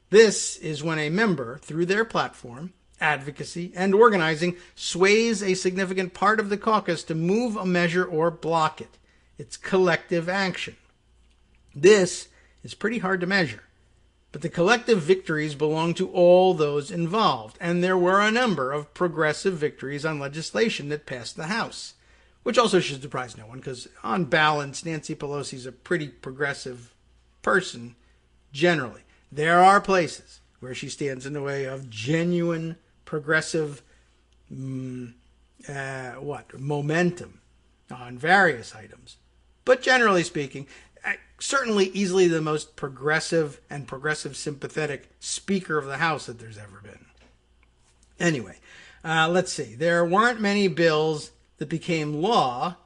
This is when a member, through their platform, advocacy, and organizing, sways a significant part of the caucus to move a measure or block it. It's collective action. This is pretty hard to measure, but the collective victories belong to all those involved, and there were a number of progressive victories on legislation that passed the House, which also should surprise no one, because on balance, Nancy Pelosi's a pretty progressive person, generally. There are places where she stands in the way of genuine progressive momentum on various items. But generally speaking, certainly easily the most progressive and progressive sympathetic Speaker of the House that there's ever been. Anyway, let's see. There weren't many bills that became law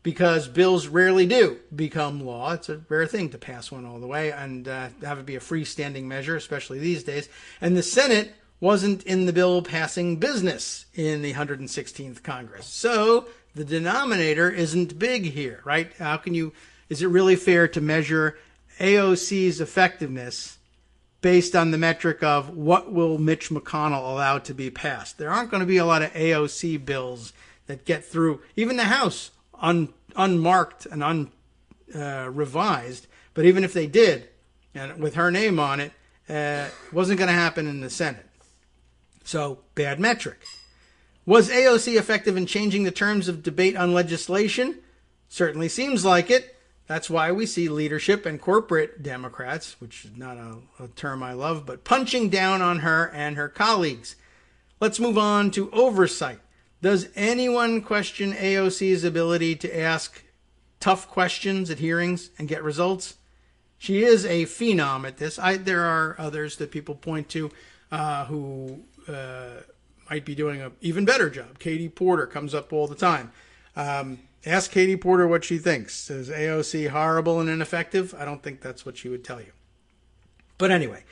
because bills rarely do become law. It's a rare thing to pass one all the way and have it be a freestanding measure, especially these days. And the Senate wasn't in the bill passing business in the 116th Congress. So the denominator isn't big here, right? Is it really fair to measure AOC's effectiveness based on the metric of what will Mitch McConnell allow to be passed? There aren't going to be a lot of AOC bills that get through, even the House, unmarked and unrevised. But even if they did, and with her name on it, it wasn't going to happen in the Senate. So, bad metric. Was AOC effective in changing the terms of debate on legislation? Certainly seems like it. That's why we see leadership and corporate Democrats, which is not a term I love, but punching down on her and her colleagues. Let's move on to oversight. Does anyone question AOC's ability to ask tough questions at hearings and get results? She is a phenom at this. There are others that people point to who might be doing an even better job. Katie Porter comes up all the time. Ask Katie Porter what she thinks. Is AOC horrible and ineffective? I don't think that's what she would tell you. But anyway,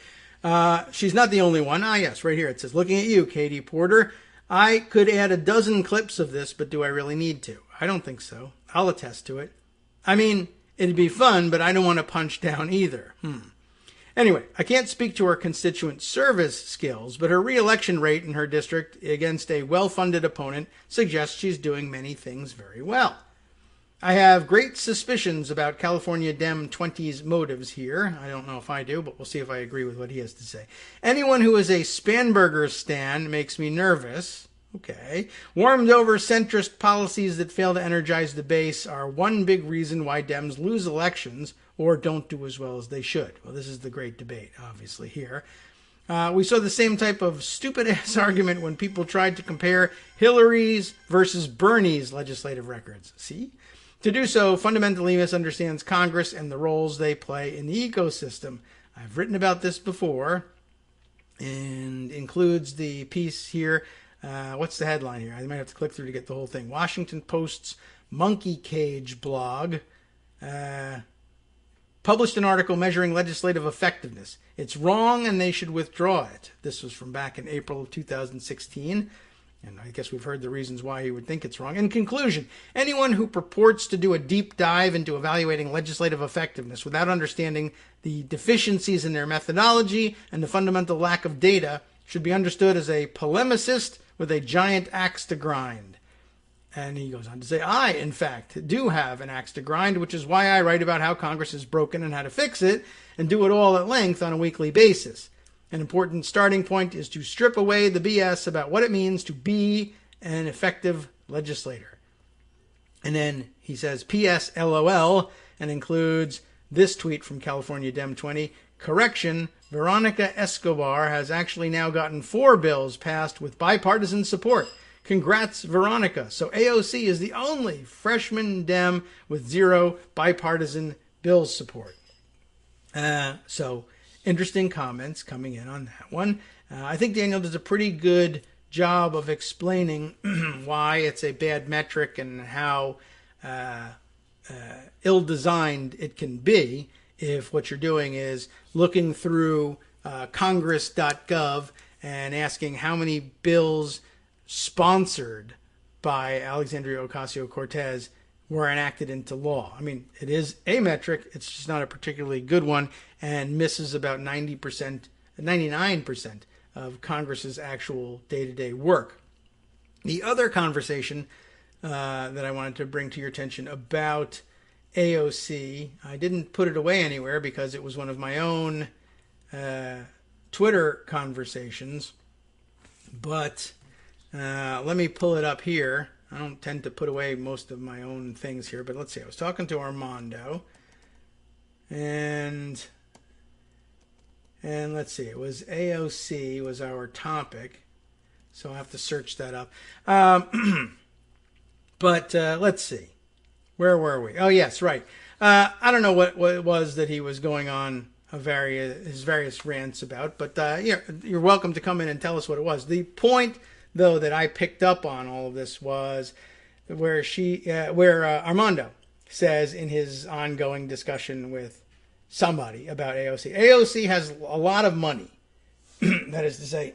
she's not the only one. Yes, right here it says, looking at you, Katie Porter. I could add a dozen clips of this, but do I really need to? I don't think so. I'll attest to it. I mean, it'd be fun, but I don't want to punch down either. Anyway, I can't speak to her constituent service skills, but her re-election rate in her district against a well-funded opponent suggests she's doing many things very well. I have great suspicions about California Dem 20's motives here. I don't know if I do, but we'll see if I agree with what he has to say. Anyone who is a Spanberger stan makes me nervous. Okay. Warmed over centrist policies that fail to energize the base are one big reason why Dems lose elections or don't do as well as they should. Well, this is the great debate, obviously, here. We saw the same type of stupid-ass argument when people tried to compare Hillary's versus Bernie's legislative records. See? To do so fundamentally misunderstands Congress and the roles they play in the ecosystem. I've written about this before, and includes the piece here. What's the headline here? I might have to click through to get the whole thing. Washington Post's Monkey Cage blog published an article measuring legislative effectiveness. It's wrong and they should withdraw it. This was from back in April of 2016. And I guess we've heard the reasons why he would think it's wrong. In conclusion, anyone who purports to do a deep dive into evaluating legislative effectiveness without understanding the deficiencies in their methodology and the fundamental lack of data should be understood as a polemicist with a giant axe to grind. And he goes on to say, I, in fact, do have an axe to grind, which is why I write about how Congress is broken and how to fix it, and do it all at length on a weekly basis. An important starting point is to strip away the BS about what it means to be an effective legislator. And then he says, P.S. LOL, and includes this tweet from California Dem 20. Correction, Veronica Escobar has actually now gotten 4 bills passed with bipartisan support. Congrats, Veronica. So AOC is the only freshman Dem with 0 bipartisan bill support. So interesting comments coming in on that one. I think Daniel does a pretty good job of explaining why it's a bad metric and how ill-designed it can be if what you're doing is looking through congress.gov and asking how many bills sponsored by Alexandria Ocasio-Cortez were enacted into law. I mean, it is a metric. It's just not a particularly good one and misses about 99% of Congress's actual day-to-day work. The other conversation that I wanted to bring to your attention about AOC, I didn't put it away anywhere because it was one of my own Twitter conversations, but let me pull it up here. I don't tend to put away most of my own things here, but let's see. I was talking to Armando, and let's see. It was AOC was our topic, so I'll have to search that up. But let's see. Where were we? Oh, yes, right. I don't know what it was that he was going on his various rants about, but you're welcome to come in and tell us what it was. The point, though, that I picked up on all of this was where Armando says in his ongoing discussion with somebody about AOC. AOC has a lot of money. That is to say,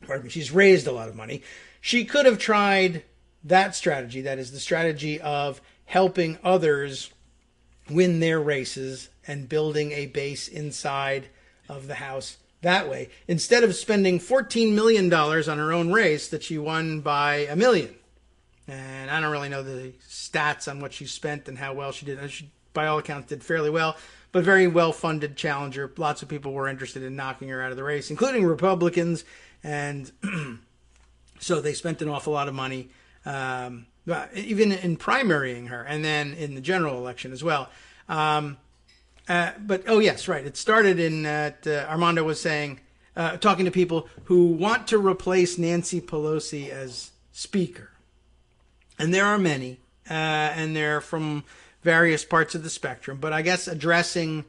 pardon me, she's raised a lot of money. She could have tried that strategy, that is the strategy of helping others win their races and building a base inside of the House that way, instead of spending $14 million on her own race that she won by $1 million. And I don't really know the stats on what she spent and how well she did. She, by all accounts, did fairly well, but very well-funded challenger. Lots of people were interested in knocking her out of the race, including Republicans. And so they spent an awful lot of money, even in primarying her, and then in the general election as well. But, oh, yes, right. It started in that Armando was saying, talking to people who want to replace Nancy Pelosi as Speaker. And there are many, and they're from various parts of the spectrum. But I guess addressing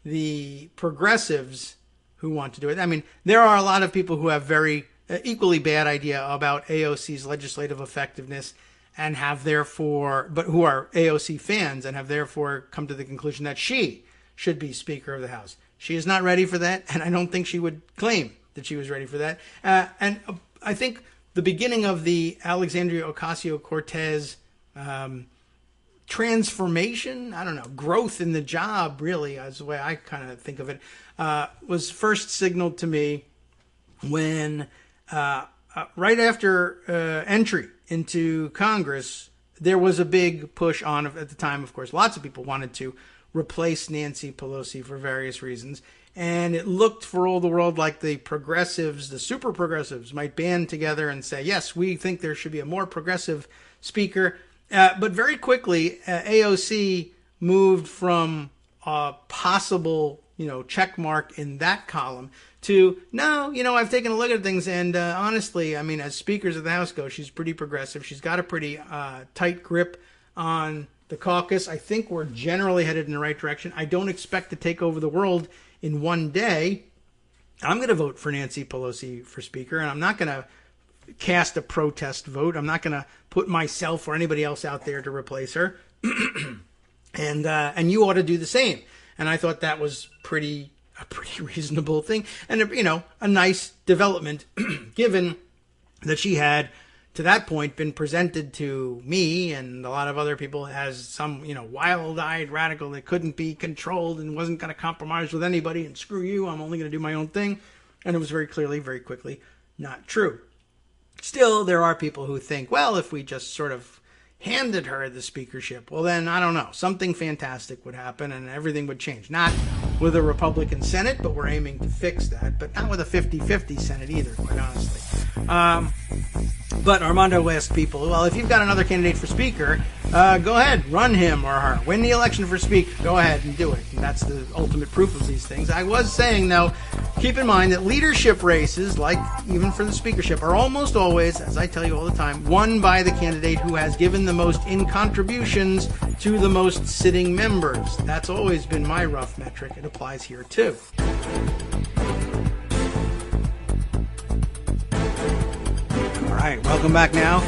the progressives who want to do it. I mean, there are a lot of people who have very equally bad idea about AOC's legislative effectiveness and have therefore, but who are AOC fans and have therefore come to the conclusion that she should be Speaker of the House. She is not ready for that, and I don't think she would claim that she was ready for that. And I think the beginning of the Alexandria Ocasio-Cortez transformation, I don't know, growth in the job, really, is the way I kind of think of it, was first signaled to me when right after entry into Congress, there was a big push on, at the time, of course, lots of people wanted to replace Nancy Pelosi for various reasons. And it looked for all the world like the progressives, the super progressives, might band together and say, yes, we think there should be a more progressive speaker. But very quickly, AOC moved from a possible, check mark in that column to, no, I've taken a look at things, and honestly, I mean, as speakers of the House go, she's pretty progressive. She's got a pretty tight grip on the caucus. I think we're generally headed in the right direction. I don't expect to take over the world in one day. I'm going to vote for Nancy Pelosi for speaker, and I'm not going to cast a protest vote. I'm not going to put myself or anybody else out there to replace her. And you ought to do the same. And I thought that was a pretty reasonable thing, and a nice development given that she had to that point been presented to me and a lot of other people as some wild-eyed radical that couldn't be controlled and wasn't going to compromise with anybody, and screw you, I'm only going to do my own thing. And it was very clearly, very quickly, not true. Still, there are people who think, well, if we just sort of handed her the speakership, well then, I don't know, something fantastic would happen and everything would change. Not with a Republican Senate, but we're aiming to fix that. But not with a 50-50 Senate either, quite honestly. But Armando asked people, well, if you've got another candidate for speaker, go ahead, run him or her. Win the election for speaker. Go ahead and do it. And that's the ultimate proof of these things. I was saying, though, keep in mind that leadership races, like even for the speakership, are almost always, as I tell you all the time, won by the candidate who has given the most in contributions to the most sitting members. That's always been my rough metric. It applies here, too. All right, welcome back now.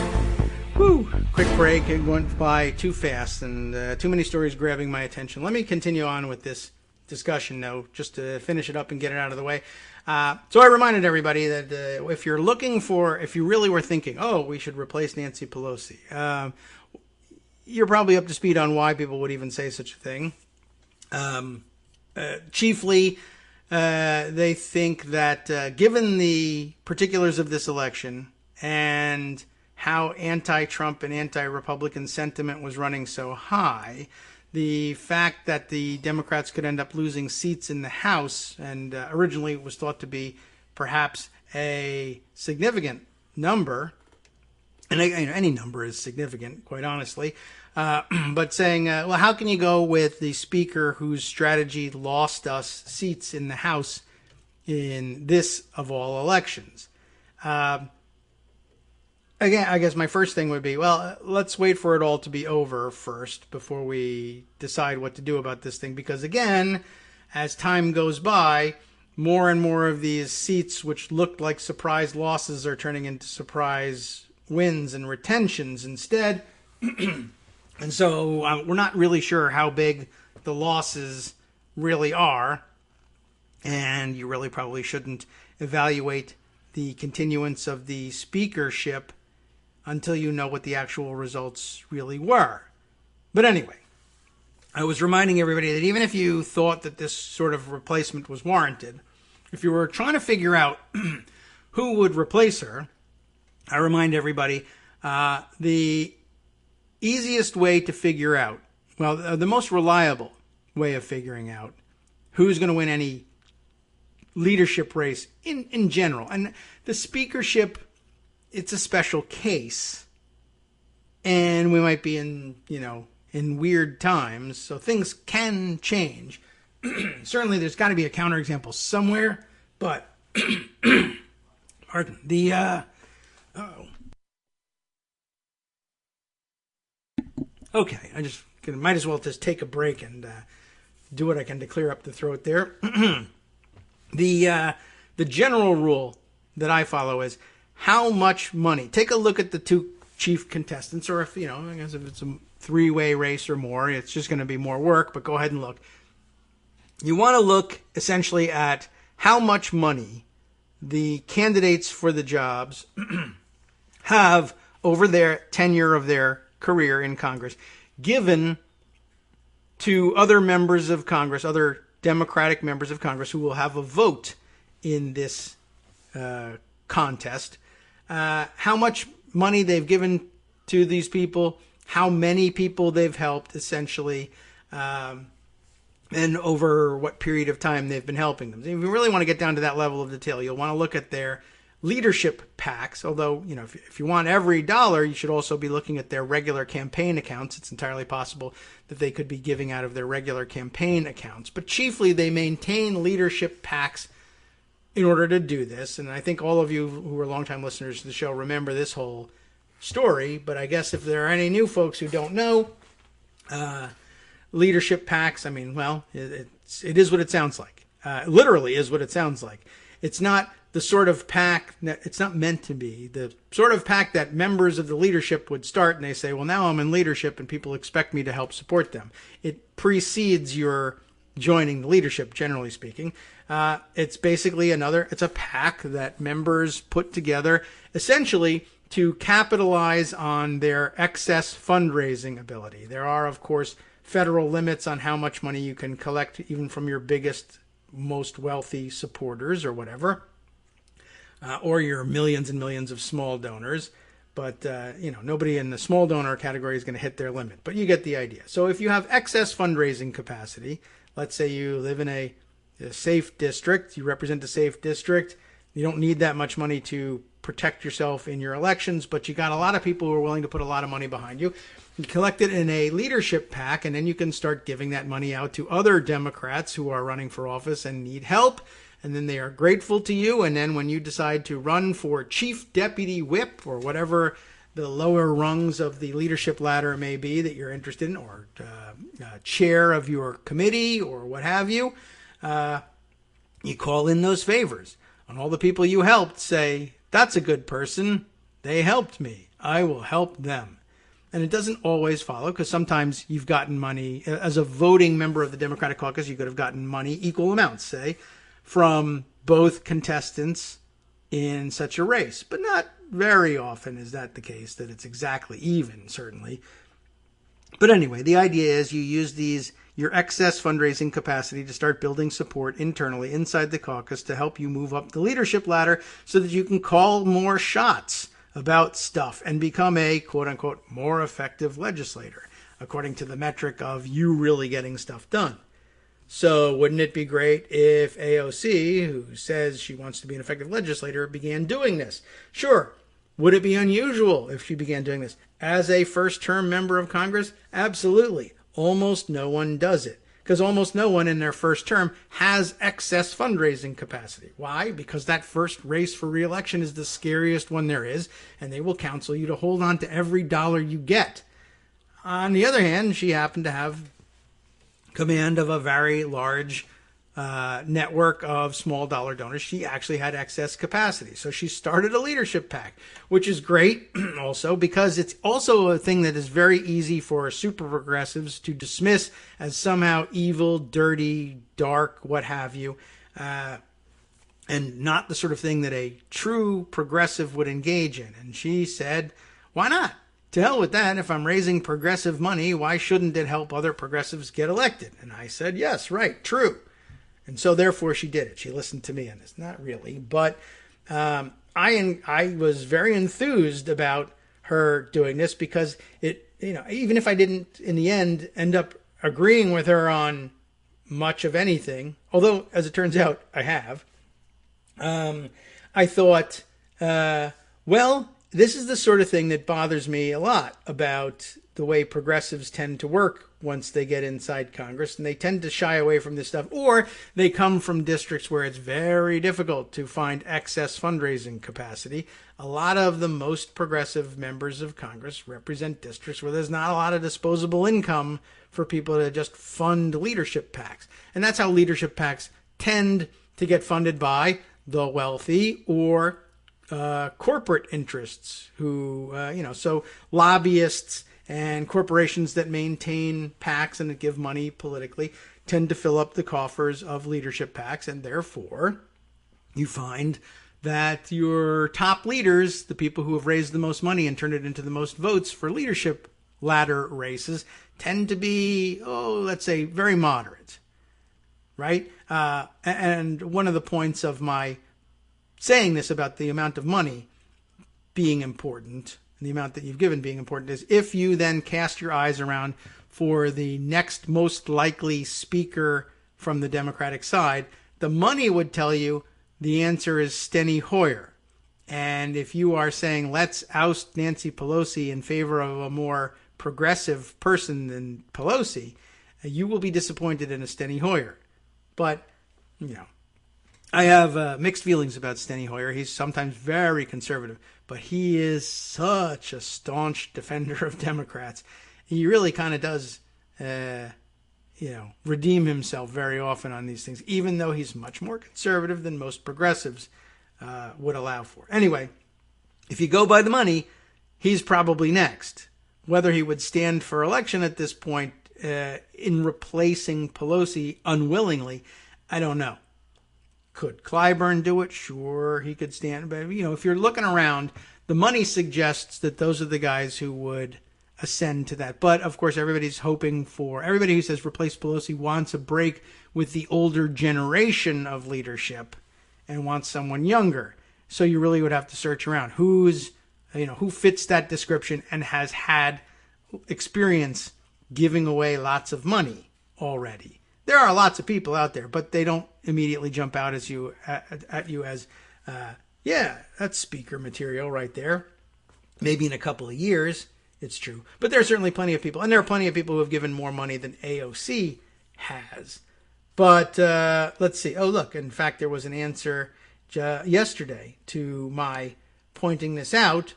Whew, quick break. It went by too fast and too many stories grabbing my attention. Let me continue on with this discussion, though, just to finish it up and get it out of the way. So I reminded everybody that if you really were thinking, oh, we should replace Nancy Pelosi, you're probably up to speed on why people would even say such a thing. Chiefly, they think that given the particulars of this election and how anti-Trump and anti-Republican sentiment was running so high, the fact that the Democrats could end up losing seats in the House, and originally it was thought to be perhaps a significant number, and any number is significant, quite honestly, but saying, well, how can you go with the speaker whose strategy lost us seats in the House in this of all elections? Again, I guess my first thing would be, well, let's wait for it all to be over first before we decide what to do about this thing. Because again, as time goes by, more and more of these seats which looked like surprise losses are turning into surprise wins and retentions instead. And so we're not really sure how big the losses really are. And you really probably shouldn't evaluate the continuance of the speakership until you know what the actual results really were. But anyway, I was reminding everybody that even if you thought that this sort of replacement was warranted, if you were trying to figure out who would replace her, I remind everybody the easiest way to figure out, well, the most reliable way of figuring out who's going to win any leadership race in general. And the speakership, it's a special case, and we might be in weird times, so things can change. Certainly there's got to be a counterexample somewhere, but pardon, okay, I just might as well just take a break and do what I can to clear up the throat there. The general rule that I follow is how much money. Take a look at the two chief contestants, or if, I guess if it's a three-way race or more, it's just going to be more work, but go ahead and look. you want to look essentially at how much money the candidates for the jobs have over their tenure of their career in Congress given to other members of Congress, other Democratic members of Congress who will have a vote in this contest, how much money they've given to these people, how many people they've helped, essentially, and over what period of time they've been helping them. If you really want to get down to that level of detail, you'll want to look at their leadership PACs, although, if you want every dollar, you should also be looking at their regular campaign accounts. It's entirely possible that they could be giving out of their regular campaign accounts. But chiefly, they maintain leadership PACs in order to do this. And I think all of you who are longtime listeners to the show remember this whole story. But I guess if there are any new folks who don't know, leadership PACs, it is what it sounds like. Literally is what it sounds like. It's not the sort of PAC, it's not meant to be the sort of PAC that members of the leadership would start and they say, well, now I'm in leadership and people expect me to help support them. It precedes your joining the leadership, generally speaking. It's basically it's a PAC that members put together essentially to capitalize on their excess fundraising ability. There are, of course, federal limits on how much money you can collect even from your biggest, most wealthy supporters or whatever. Or your millions and millions of small donors. But, nobody in the small donor category is going to hit their limit. But you get the idea. So if you have excess fundraising capacity, let's say you live in a safe district, you represent a safe district, you don't need that much money to protect yourself in your elections, but you got a lot of people who are willing to put a lot of money behind you. You collect it in a leadership PAC, and then you can start giving that money out to other Democrats who are running for office and need help. And then they are grateful to you. And then when you decide to run for chief deputy whip or whatever the lower rungs of the leadership ladder may be that you're interested in, or chair of your committee or what have you, you call in those favors. And all the people you helped say, that's a good person. They helped me. I will help them. And it doesn't always follow, because sometimes you've gotten money. As a voting member of the Democratic caucus, you could have gotten money, equal amounts, say, from both contestants in such a race. But not very often is that the case, that it's exactly even, certainly. But anyway, the idea is you use your excess fundraising capacity to start building support internally inside the caucus to help you move up the leadership ladder so that you can call more shots about stuff and become a, quote-unquote, more effective legislator, according to the metric of you really getting stuff done. So wouldn't it be great if AOC, who says she wants to be an effective legislator, began doing this? Sure. Would it be unusual if she began doing this? As a first-term member of Congress? Absolutely. Almost no one does it, because almost no one in their first term has excess fundraising capacity. Why? Because that first race for re-election is the scariest one there is, and they will counsel you to hold on to every dollar you get. On the other hand, she happened to have command of a very large network of small dollar donors. She actually had excess capacity. So she started a leadership PAC, which is great also because it's also a thing that is very easy for super progressives to dismiss as somehow evil, dirty, dark, what have you, and not the sort of thing that a true progressive would engage in. And she said, why not? To hell with that. If I'm raising progressive money, why shouldn't it help other progressives get elected? And I said, yes, right, true. And so therefore she did it. She listened to me on this. Not really, but I was very enthused about her doing this because it, even if I didn't in the end end up agreeing with her on much of anything, although as it turns out I have, I thought, well, this is the sort of thing that bothers me a lot about the way progressives tend to work once they get inside Congress, and they tend to shy away from this stuff, or they come from districts where it's very difficult to find excess fundraising capacity. A lot of the most progressive members of Congress represent districts where there's not a lot of disposable income for people to just fund leadership PACs. And that's how leadership PACs tend to get funded by the wealthy or corporate interests who, so lobbyists And corporations that maintain PACs and that give money politically tend to fill up the coffers of leadership PACs, and therefore you find that your top leaders, the people who have raised the most money and turned it into the most votes for leadership ladder races, tend to be, let's say, very moderate, right? And one of the points of my saying this about the amount of money being important, and the amount that you've given being important, is if you then cast your eyes around for the next most likely speaker from the Democratic side, the money would tell you the answer is Steny Hoyer. And if you are saying, let's oust Nancy Pelosi in favor of a more progressive person than Pelosi, you will be disappointed in a Steny Hoyer. But, I have mixed feelings about Steny Hoyer. He's sometimes very conservative, but he is such a staunch defender of Democrats. He really kind of does, redeem himself very often on these things, even though he's much more conservative than most progressives would allow for. Anyway, if you go by the money, he's probably next. Whether he would stand for election at this point in replacing Pelosi unwillingly, I don't know. Could Clyburn do it? Sure, he could stand. But, if you're looking around, the money suggests that those are the guys who would ascend to that. But, of course, everybody who says replace Pelosi wants a break with the older generation of leadership and wants someone younger. So you really would have to search around. Who fits that description and has had experience giving away lots of money already. There are lots of people out there, but they don't immediately jump out at you as, that's speaker material right there. Maybe in a couple of years, it's true. But there are certainly plenty of people, and there are plenty of people who have given more money than AOC has. But let's see. Oh, look, in fact, there was an answer yesterday to my pointing this out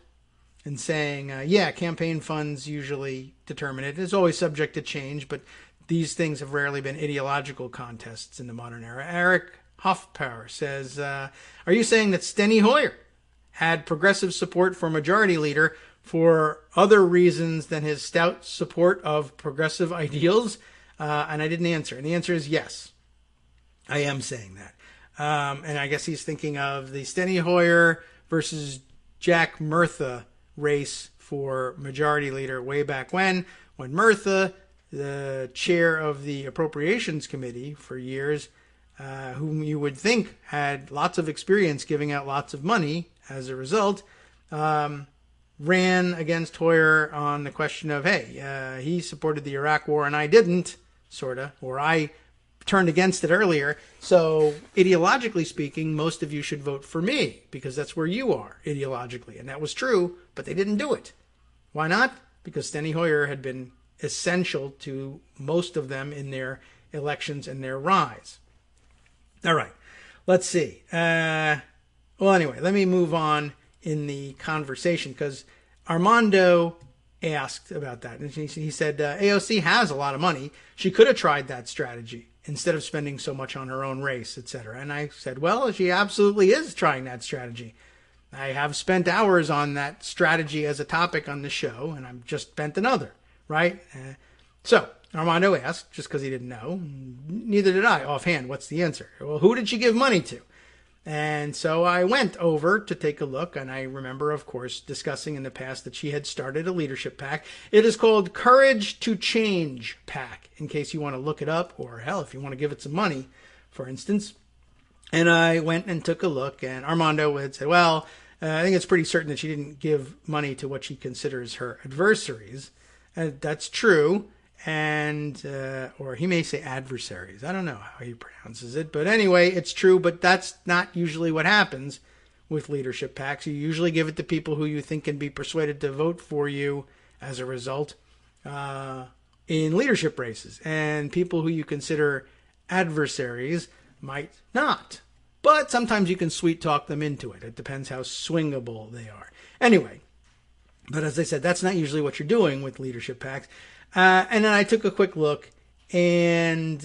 and saying, campaign funds usually determine it. It's always subject to change, but these things have rarely been ideological contests in the modern era. Eric Hoffpower says, are you saying that Steny Hoyer had progressive support for majority leader for other reasons than his stout support of progressive ideals? And I didn't answer. And the answer is yes. I am saying that. And I guess he's thinking of the Steny Hoyer versus Jack Murtha race for majority leader way back when Murtha, the chair of the Appropriations Committee for years, whom you would think had lots of experience giving out lots of money as a result, ran against Hoyer on the question of, he supported the Iraq War and I didn't, or I turned against it earlier. So ideologically speaking, most of you should vote for me because that's where you are ideologically. And that was true, but they didn't do it. Why not? Because Steny Hoyer had been essential to most of them in their elections and their rise. All right, let's see. Anyway, let me move on in the conversation because Armando asked about that. And he said, AOC has a lot of money. She could have tried that strategy instead of spending so much on her own race, etc. And I said, well, she absolutely is trying that strategy. I have spent hours on that strategy as a topic on the show, and I've just spent another. Right? So Armando asked, just because he didn't know. Neither did I offhand. What's the answer? Well, who did she give money to? And so I went over to take a look, and I remember, of course, discussing in the past that she had started a leadership PAC. It is called Courage to Change PAC, in case you want to look it up, or hell, if you want to give it some money, for instance. And I went and took a look, and Armando had said, well, I think it's pretty certain that she didn't give money to what she considers her adversaries. That's true, and or he may say adversaries. I don't know how he pronounces it, but anyway, it's true. But that's not usually what happens with leadership PACs. You usually give it to people who you think can be persuaded to vote for you as a result in leadership races, and people who you consider adversaries might not. But sometimes you can sweet talk them into it. It depends how swingable they are. Anyway. But as I said, that's not usually what you're doing with leadership PACs. And then I took a quick look, And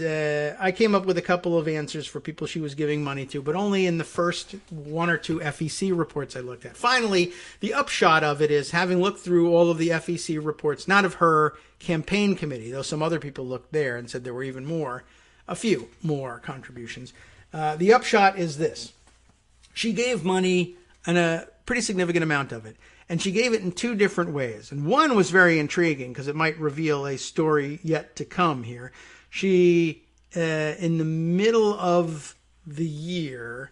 I came up with a couple of answers for people she was giving money to, but only in the first one or two FEC reports I looked at. Finally, the upshot of it is, having looked through all of the FEC reports, not of her campaign committee, though some other people looked there and said there were even more, a few more contributions. The upshot is this. She gave money, and a pretty significant amount of it, and she gave it in two different ways. And one was very intriguing because it might reveal a story yet to come here. She, in the middle of the year,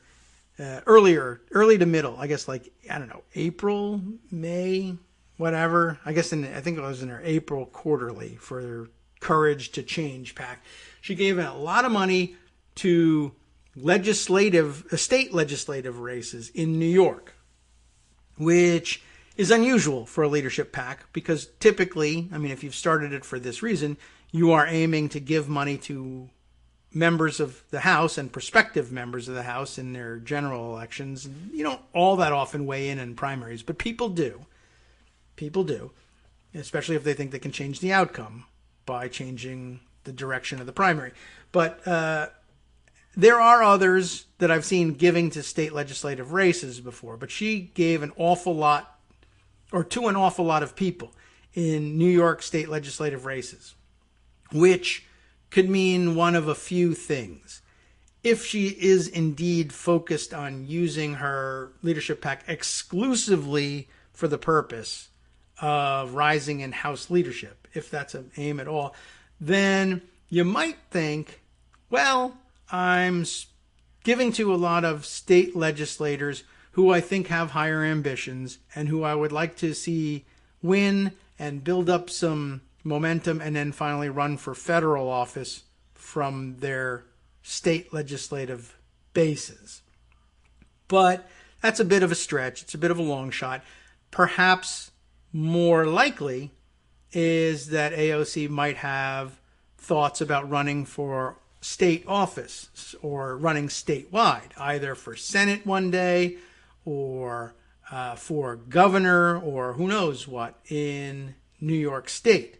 early to middle, I guess, like, I don't know, April, May, whatever. I think it was in her April quarterly for their Courage to Change PAC. She gave a lot of money to state legislative races in New York, which is unusual for a leadership PAC, because typically, I mean, if you've started it for this reason, you are aiming to give money to members of the House and prospective members of the House in their general elections. You don't all that often weigh in primaries, but people do. People do, especially if they think they can change the outcome by changing the direction of the primary. But there are others that I've seen giving to state legislative races before, but she gave an awful lot, or to an awful lot of people in New York state legislative races, which could mean one of a few things. If she is indeed focused on using her leadership PAC exclusively for the purpose of rising in House leadership, if that's an aim at all, then you might think, well, I'm giving to a lot of state legislators who I think have higher ambitions and who I would like to see win and build up some momentum and then finally run for federal office from their state legislative bases. But that's a bit of a stretch. It's a bit of a long shot. Perhaps more likely is that AOC might have thoughts about running for state office or running statewide, either for Senate one day or for governor or who knows what in New York State.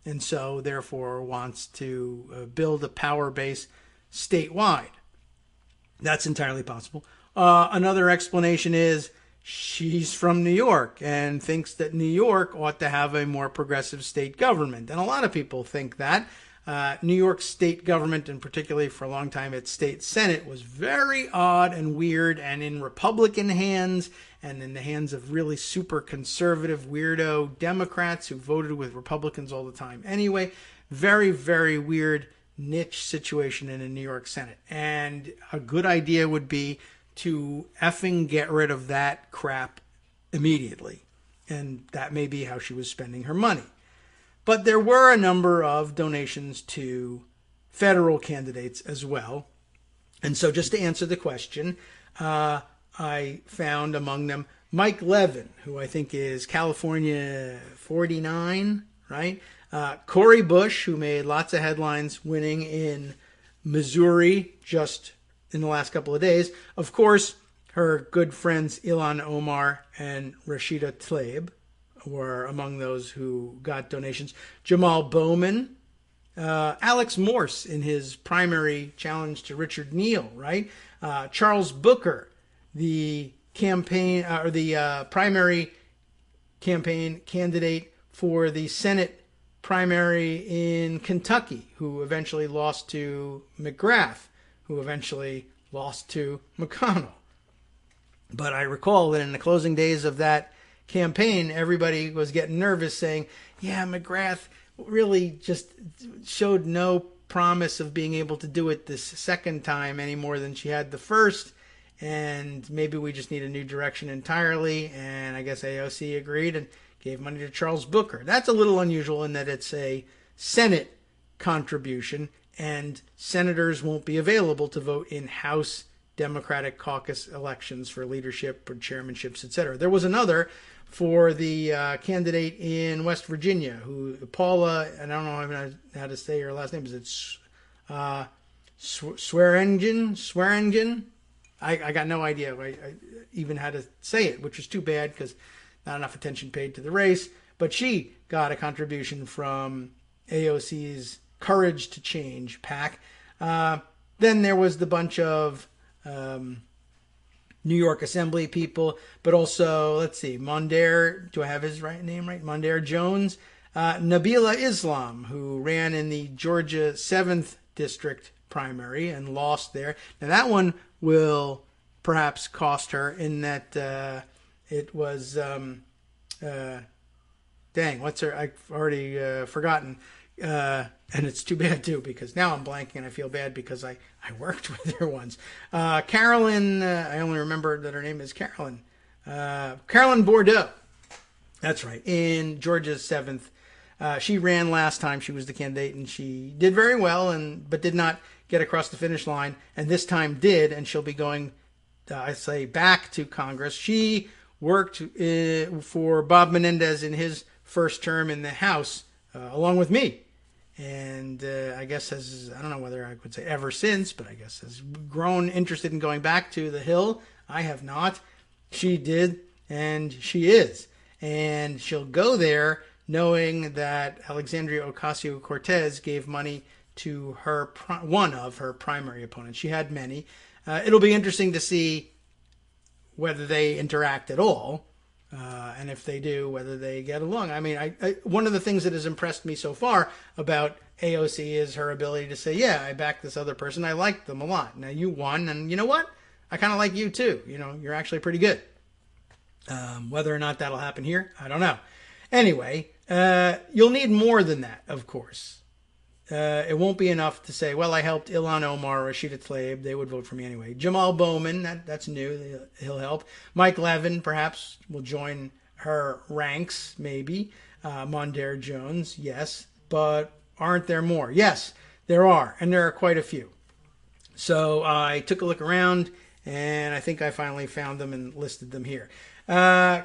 And so therefore wants to build a power base statewide. That's entirely possible. Another explanation is she's from New York and thinks that New York ought to have a more progressive state government. And a lot of people think that. New York state government, and particularly for a long time its state senate, was very odd and weird and in Republican hands and in the hands of really super conservative weirdo Democrats who voted with Republicans all the time. Anyway, very, very weird niche situation in a New York Senate. And a good idea would be to effing get rid of that crap immediately. And that may be how she was spending her money. But there were a number of donations to federal candidates as well. And so just to answer the question, I found among them Mike Levin, who I think is California 49, right? Cori Bush, who made lots of headlines winning in Missouri just in the last couple of days. Of course, her good friends Ilhan Omar and Rashida Tlaib were among those who got donations. Jamal Bowman, Alex Morse in his primary challenge to Richard Neal, right? Charles Booker, the campaign or the primary campaign candidate for the Senate primary in Kentucky, who eventually lost to McGrath, who eventually lost to McConnell. But I recall that in the closing days of that campaign, everybody was getting nervous saying, yeah, McGrath really just showed no promise of being able to do it this second time any more than she had the first, and maybe we just need a new direction entirely. And I guess AOC agreed and gave money to Charles Booker. That's a little unusual in that it's a Senate contribution and senators won't be available to vote in House Democratic caucus elections for leadership or chairmanships, etc. There was another for the candidate in West Virginia, who Paula, and I don't know how to say her last name. Is it Swearingen? I got no idea I even how to say it, which is too bad because not enough attention paid to the race. But she got a contribution from AOC's Courage to Change PAC. Then there was the bunch of New York Assembly people, but also, let's see, Mondaire, do I have his name right? Mondaire Jones. Nabila Islam, who ran in the Georgia 7th District primary and lost there. Now that one will perhaps cost her in that it was, what's her, I've already forgotten. And it's too bad too, because now I'm blanking and I feel bad because I worked with her once. Carolyn, I only remember that her name is Carolyn. Carolyn Bordeaux. That's right. In Georgia's 7th. She ran last time. She was the candidate and she did very well, but did not get across the finish line. And this time did. And she'll be going, back to Congress. She worked for Bob Menendez in his first term in the House, along with me. And I guess I don't know whether I would say ever since, but I guess has grown interested in going back to the Hill. I have not. She did, and she is. And she'll go there knowing that Alexandria Ocasio-Cortez gave money to one of her primary opponents. She had many. It'll be interesting to see whether they interact at all. And if they do, whether they get along. I mean, one of the things that has impressed me so far about AOC is her ability to say, yeah, I backed this other person. I liked them a lot. Now you won, and you know what? I kind of like you too. You're actually pretty good. Whether or not that'll happen here, I don't know. Anyway, you'll need more than that, of course. It won't be enough to say, well, I helped Ilhan Omar or Rashida Tlaib. They would vote for me anyway. Jamal Bowman, that's new. He'll help. Mike Levin, perhaps, will join her ranks, maybe. Mondaire Jones, yes. But aren't there more? Yes, there are. And there are quite a few. So I took a look around, and I think I finally found them and listed them here.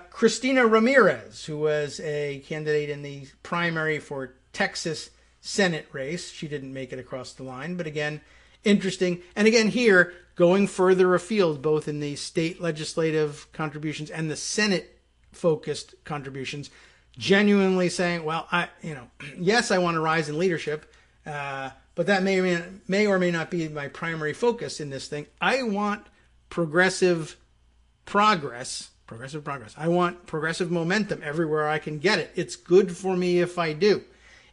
Christina Ramirez, who was a candidate in the primary for Texas Senate race. She didn't make it across the line, but again, interesting. And again, here, going further afield, both in the state legislative contributions and the Senate-focused contributions, genuinely saying, well, yes, I want to rise in leadership, but that may or may not be my primary focus in this thing. I want progressive progress. I want progressive momentum everywhere I can get it. It's good for me if I do.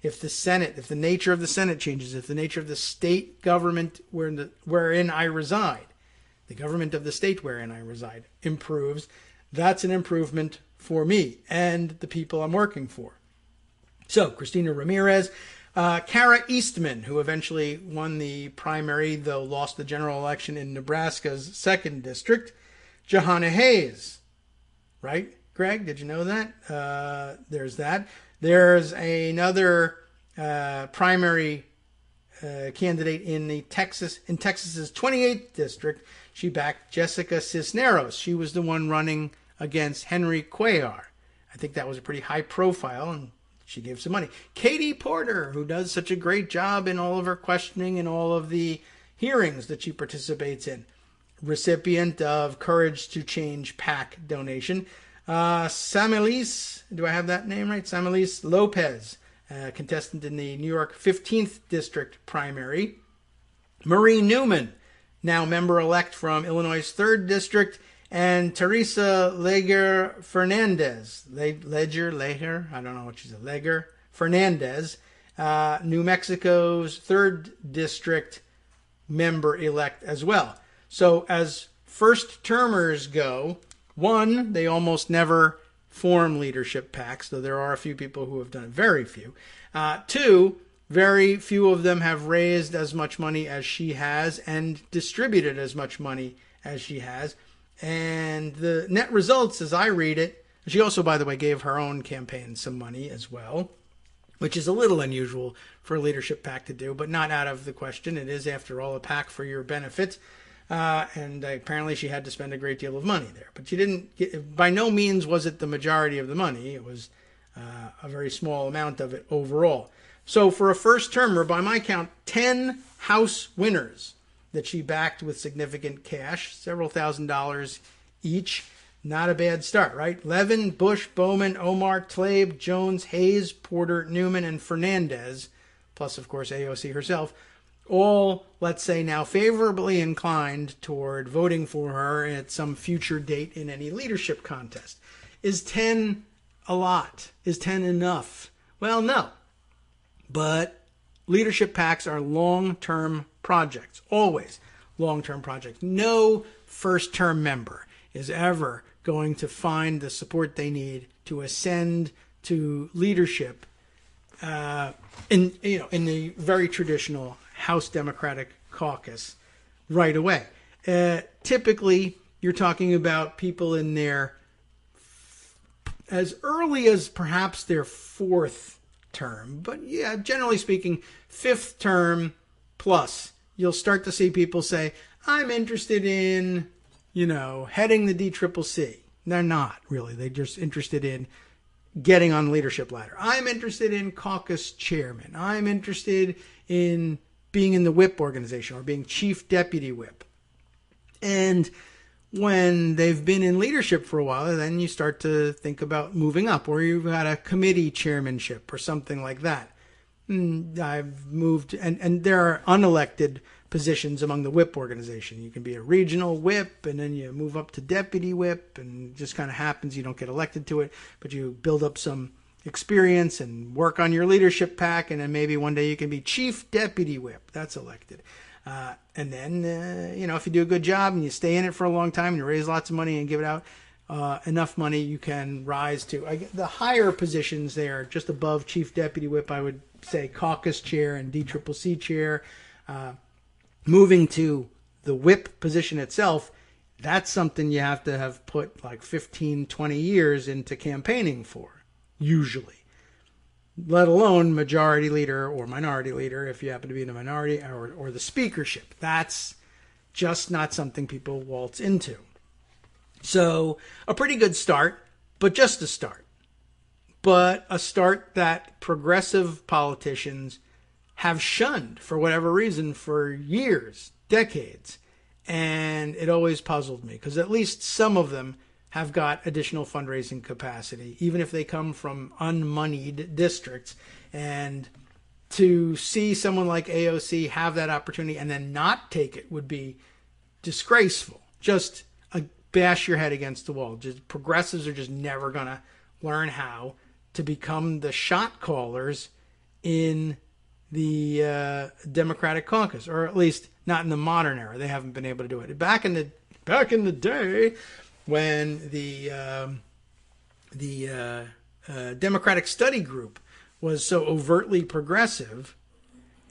If the nature of the Senate changes, if the nature of the state government wherein I reside, the government of the state wherein I reside improves, that's an improvement for me and the people I'm working for. So, Christina Ramirez, Kara Eastman, who eventually won the primary, though lost the general election in Nebraska's 2nd district, Jahana Hayes, right, Greg? Did you know that? There's that. There's another primary candidate in Texas's 28th district. She backed Jessica Cisneros. She was the one running against Henry Cuellar. I think that was a pretty high profile, and she gave some money. Katie Porter, who does such a great job in all of her questioning and all of the hearings that she participates in. Recipient of Courage to Change PAC donation. Samilis, do I have that name right? Samilis Lopez, contestant in the New York 15th District primary. Marie Newman, now member-elect from Illinois' 3rd District. And Teresa Leger Fernandez, I don't know what she said, Leger Fernandez, New Mexico's 3rd District member-elect as well. So as first-termers go, one, they almost never form leadership PACs, though there are a few people who have done it, very few. Two, very few of them have raised as much money as she has and distributed as much money as she has. And the net results, as I read it, she also, by the way, gave her own campaign some money as well, which is a little unusual for a leadership PAC to do, but not out of the question. It is, after all, a PAC for your benefit. And apparently she had to spend a great deal of money there. But she didn't, by no means was it the majority of the money. It was a very small amount of it overall. So for a first-termer, by my count, 10 House winners that she backed with significant cash, several $1,000s each. Not a bad start, right? Levin, Bush, Bowman, Omar, Tlaib, Jones, Hayes, Porter, Newman, and Fernandez, plus, of course, AOC herself, all, let's say, now favorably inclined toward voting for her at some future date in any leadership contest. Is 10 a lot? Is 10 enough? Well, no. But leadership PACs are long-term projects, always long-term projects. No first-term member is ever going to find the support they need to ascend to leadership in the very traditional House Democratic caucus right away. Typically, you're talking about people in their as early as perhaps their fourth term, but yeah, generally speaking, fifth term plus, you'll start to see people say, I'm interested in, heading the DCCC. They're not really. They're just interested in getting on the leadership ladder. I'm interested in caucus chairman. I'm interested in being in the whip organization or being chief deputy whip. And when they've been in leadership for a while, then you start to think about moving up, or you've got a committee chairmanship or something like that. I've moved, and there are unelected positions among the whip organization. You can be a regional whip, and then you move up to deputy whip, and it just kind of happens. You don't get elected to it, but you build up some experience and work on your leadership pack, and then maybe one day you can be chief deputy whip. That's elected. And then, if you do a good job and you stay in it for a long time and you raise lots of money and give it out enough money, you can rise to the higher positions there, just above chief deputy whip. I would say caucus chair and DCCC chair. Moving to the whip position itself, that's something you have to have put like 15, 20 years into campaigning for, usually. Let alone majority leader or minority leader if you happen to be in a minority, or the speakership. That's just not something people waltz into. So a pretty good start, but just a start. But a start that progressive politicians have shunned for whatever reason for years, decades. And it always puzzled me because at least some of them have got additional fundraising capacity, even if they come from unmoneyed districts. And to see someone like AOC have that opportunity and then not take it would be disgraceful. Just bash your head against the wall. Just progressives are just never going to learn how to become the shot callers in the Democratic caucus, or at least not in the modern era. They haven't been able to do it. Back in the day, when the Democratic Study Group was so overtly progressive,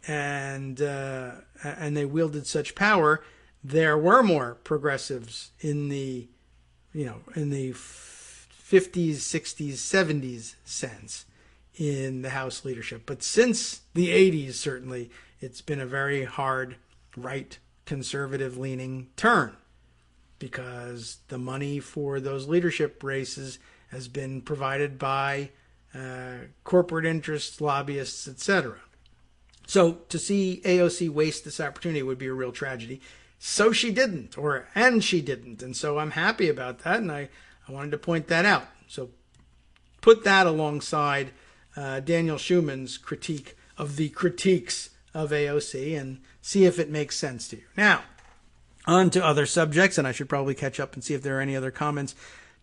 and they wielded such power, there were more progressives in the 50s, 60s, 70s sense in the House leadership. But since the 80s, certainly, it's been a very hard right conservative leaning turn, because the money for those leadership races has been provided by corporate interests, lobbyists, etc. So to see AOC waste this opportunity would be a real tragedy. So she didn't, and she didn't. And so I'm happy about that, and I wanted to point that out. So put that alongside Daniel Schumann's critique of the critiques of AOC and see if it makes sense to you. Now, on to other subjects, and I should probably catch up and see if there are any other comments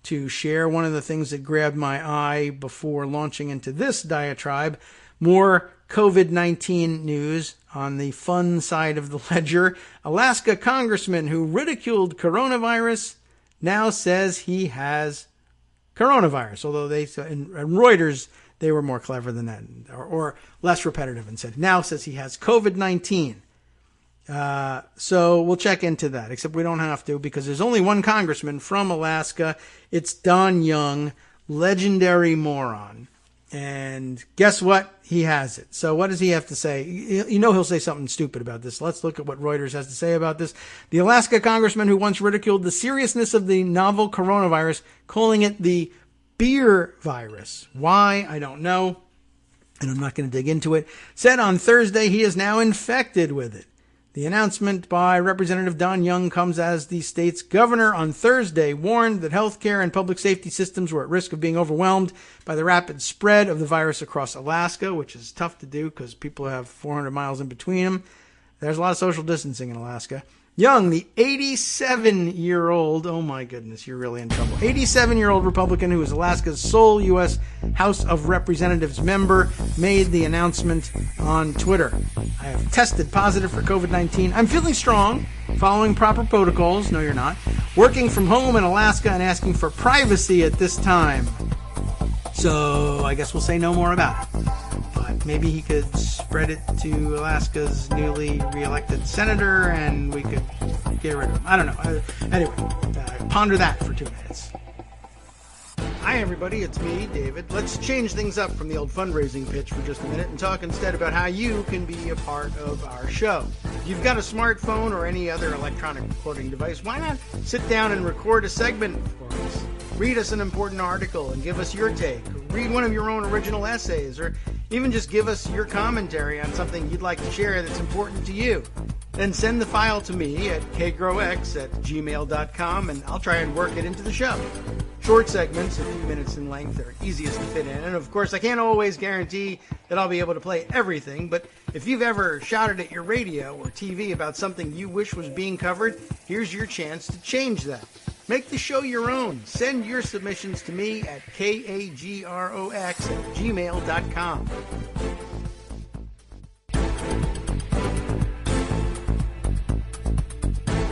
to share. One of the things that grabbed my eye before launching into this diatribe, more COVID-19 news on the fun side of the ledger. Alaska congressman who ridiculed coronavirus now says he has coronavirus, although they in Reuters, they were more clever than that, or less repetitive, and said now says he has COVID-19. So we'll check into that, except we don't have to, because there's only one congressman from Alaska. It's Don Young, legendary moron. And guess what? He has it. So what does he have to say? He'll say something stupid about this. Let's look at what Reuters has to say about this. The Alaska congressman who once ridiculed the seriousness of the novel coronavirus, calling it the beer virus. Why? I don't know, and I'm not going to dig into it. Said on Thursday he is now infected with it. The announcement by Representative Don Young comes as the state's governor on Thursday warned that healthcare and public safety systems were at risk of being overwhelmed by the rapid spread of the virus across Alaska, which is tough to do because people have 400 miles in between them. There's a lot of social distancing in Alaska. Young, the 87-year-old, oh my goodness, you're really in trouble, 87-year-old Republican who is Alaska's sole U.S. House of Representatives member, made the announcement on Twitter. I have tested positive for COVID-19. I'm feeling strong, following proper protocols, no you're not, working from home in Alaska and asking for privacy at this time. So I guess we'll say no more about it. But maybe he could spread it to Alaska's newly re-elected senator and we could get rid of him. I don't know. Anyway, ponder that for 2 minutes. Hi everybody, it's me, David. Let's change things up from the old fundraising pitch for just a minute and talk instead about how you can be a part of our show. If you've got a smartphone or any other electronic recording device, why not sit down and record a segment for us? Read us an important article and give us your take. Read one of your own original essays, or even just give us your commentary on something you'd like to share that's important to you. Then send the file to me at kagrox@gmail.com and I'll try and work it into the show. Short segments, a few minutes in length, are easiest to fit in. And of course, I can't always guarantee that I'll be able to play everything, but if you've ever shouted at your radio or TV about something you wish was being covered, here's your chance to change that. Make the show your own. Send your submissions to me at kagrox@gmail.com.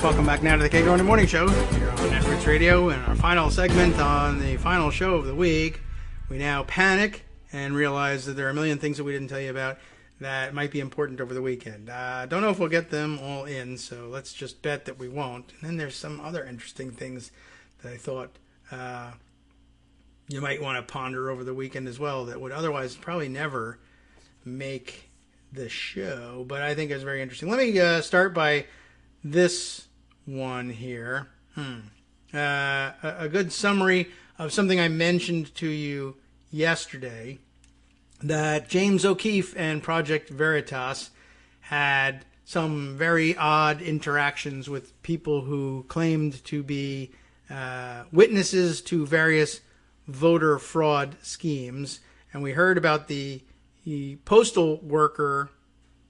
Welcome back now to the Kagro in the Morning Show here on Netflix Radio. And our final segment on the final show of the week, we now panic and realize that there are a million things that we didn't tell you about that might be important over the weekend. Don't know if we'll get them all in, so let's just bet that we won't. And then there's some other interesting things that I thought you might want to ponder over the weekend as well that would otherwise probably never make the show, but I think it's very interesting. Let me start by this one here. A good summary of something I mentioned to you yesterday, that James O'Keefe and Project Veritas had some very odd interactions with people who claimed to be witnesses to various voter fraud schemes. And we heard about the postal worker,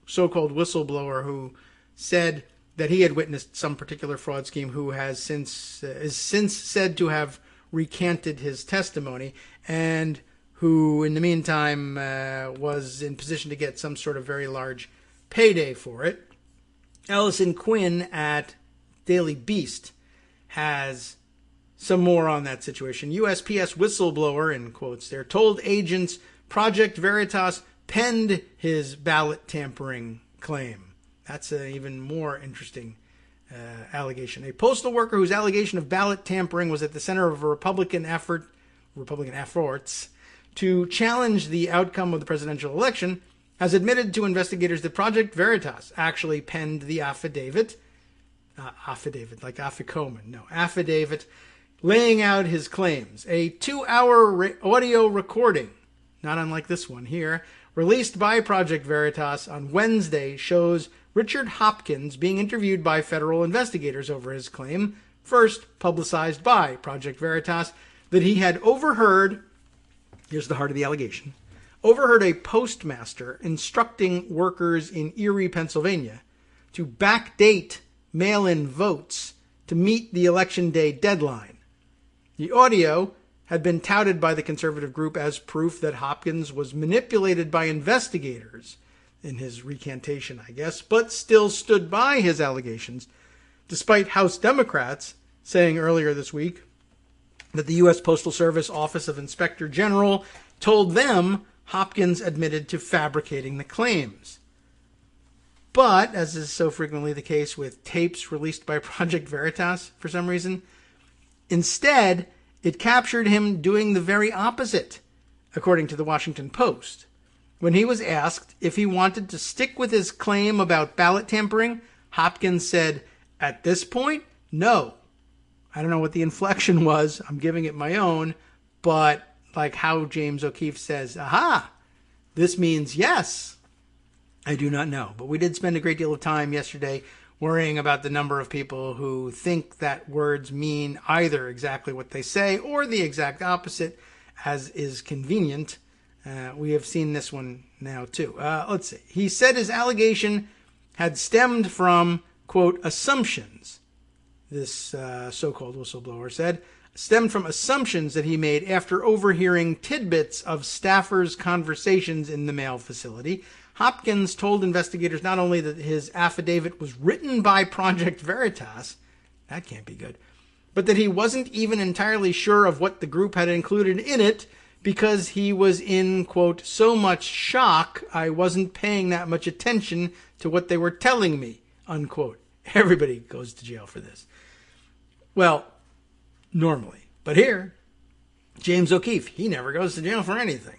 so-called whistleblower, who said that he had witnessed some particular fraud scheme, who has is since said to have recanted his testimony, and who in the meantime was in position to get some sort of very large payday for it. Ellison Quinn at Daily Beast has some more on that situation. USPS whistleblower, in quotes there, told agents Project Veritas penned his ballot tampering claim. That's an even more interesting allegation. A postal worker whose allegation of ballot tampering was at the center of a Republican efforts to challenge the outcome of the presidential election has admitted to investigators that Project Veritas actually penned the affidavit laying out his claims. A 2-hour audio recording, not unlike this one here, released by Project Veritas on Wednesday, shows Richard Hopkins being interviewed by federal investigators over his claim, first publicized by Project Veritas, that he had overheard, here's the heart of the allegation, overheard a postmaster instructing workers in Erie, Pennsylvania, to backdate mail-in votes to meet the election day deadline. The audio had been touted by the conservative group as proof that Hopkins was manipulated by investigators in his recantation, I guess, but still stood by his allegations, despite House Democrats saying earlier this week that the U.S. Postal Service Office of Inspector General told them Hopkins admitted to fabricating the claims. But, as is so frequently the case with tapes released by Project Veritas for some reason, instead, it captured him doing the very opposite, according to the Washington Post. When he was asked if he wanted to stick with his claim about ballot tampering, Hopkins said, "At this point, no." I don't know what the inflection was. I'm giving it my own. But like how James O'Keefe says, aha, this means yes. I do not know. But we did spend a great deal of time yesterday worrying about the number of people who think that words mean either exactly what they say or the exact opposite, as is convenient. We have seen this one now, too. Let's see. He said his allegation had stemmed from, quote, assumptions. This so-called whistleblower said, stemmed from assumptions that he made after overhearing tidbits of staffers' conversations in the mail facility. Hopkins told investigators not only that his affidavit was written by Project Veritas, that can't be good, but that he wasn't even entirely sure of what the group had included in it because he was in, quote, so much shock I wasn't paying that much attention to what they were telling me, unquote. Everybody goes to jail for this. Well, normally. But here, James O'Keefe, he never goes to jail for anything.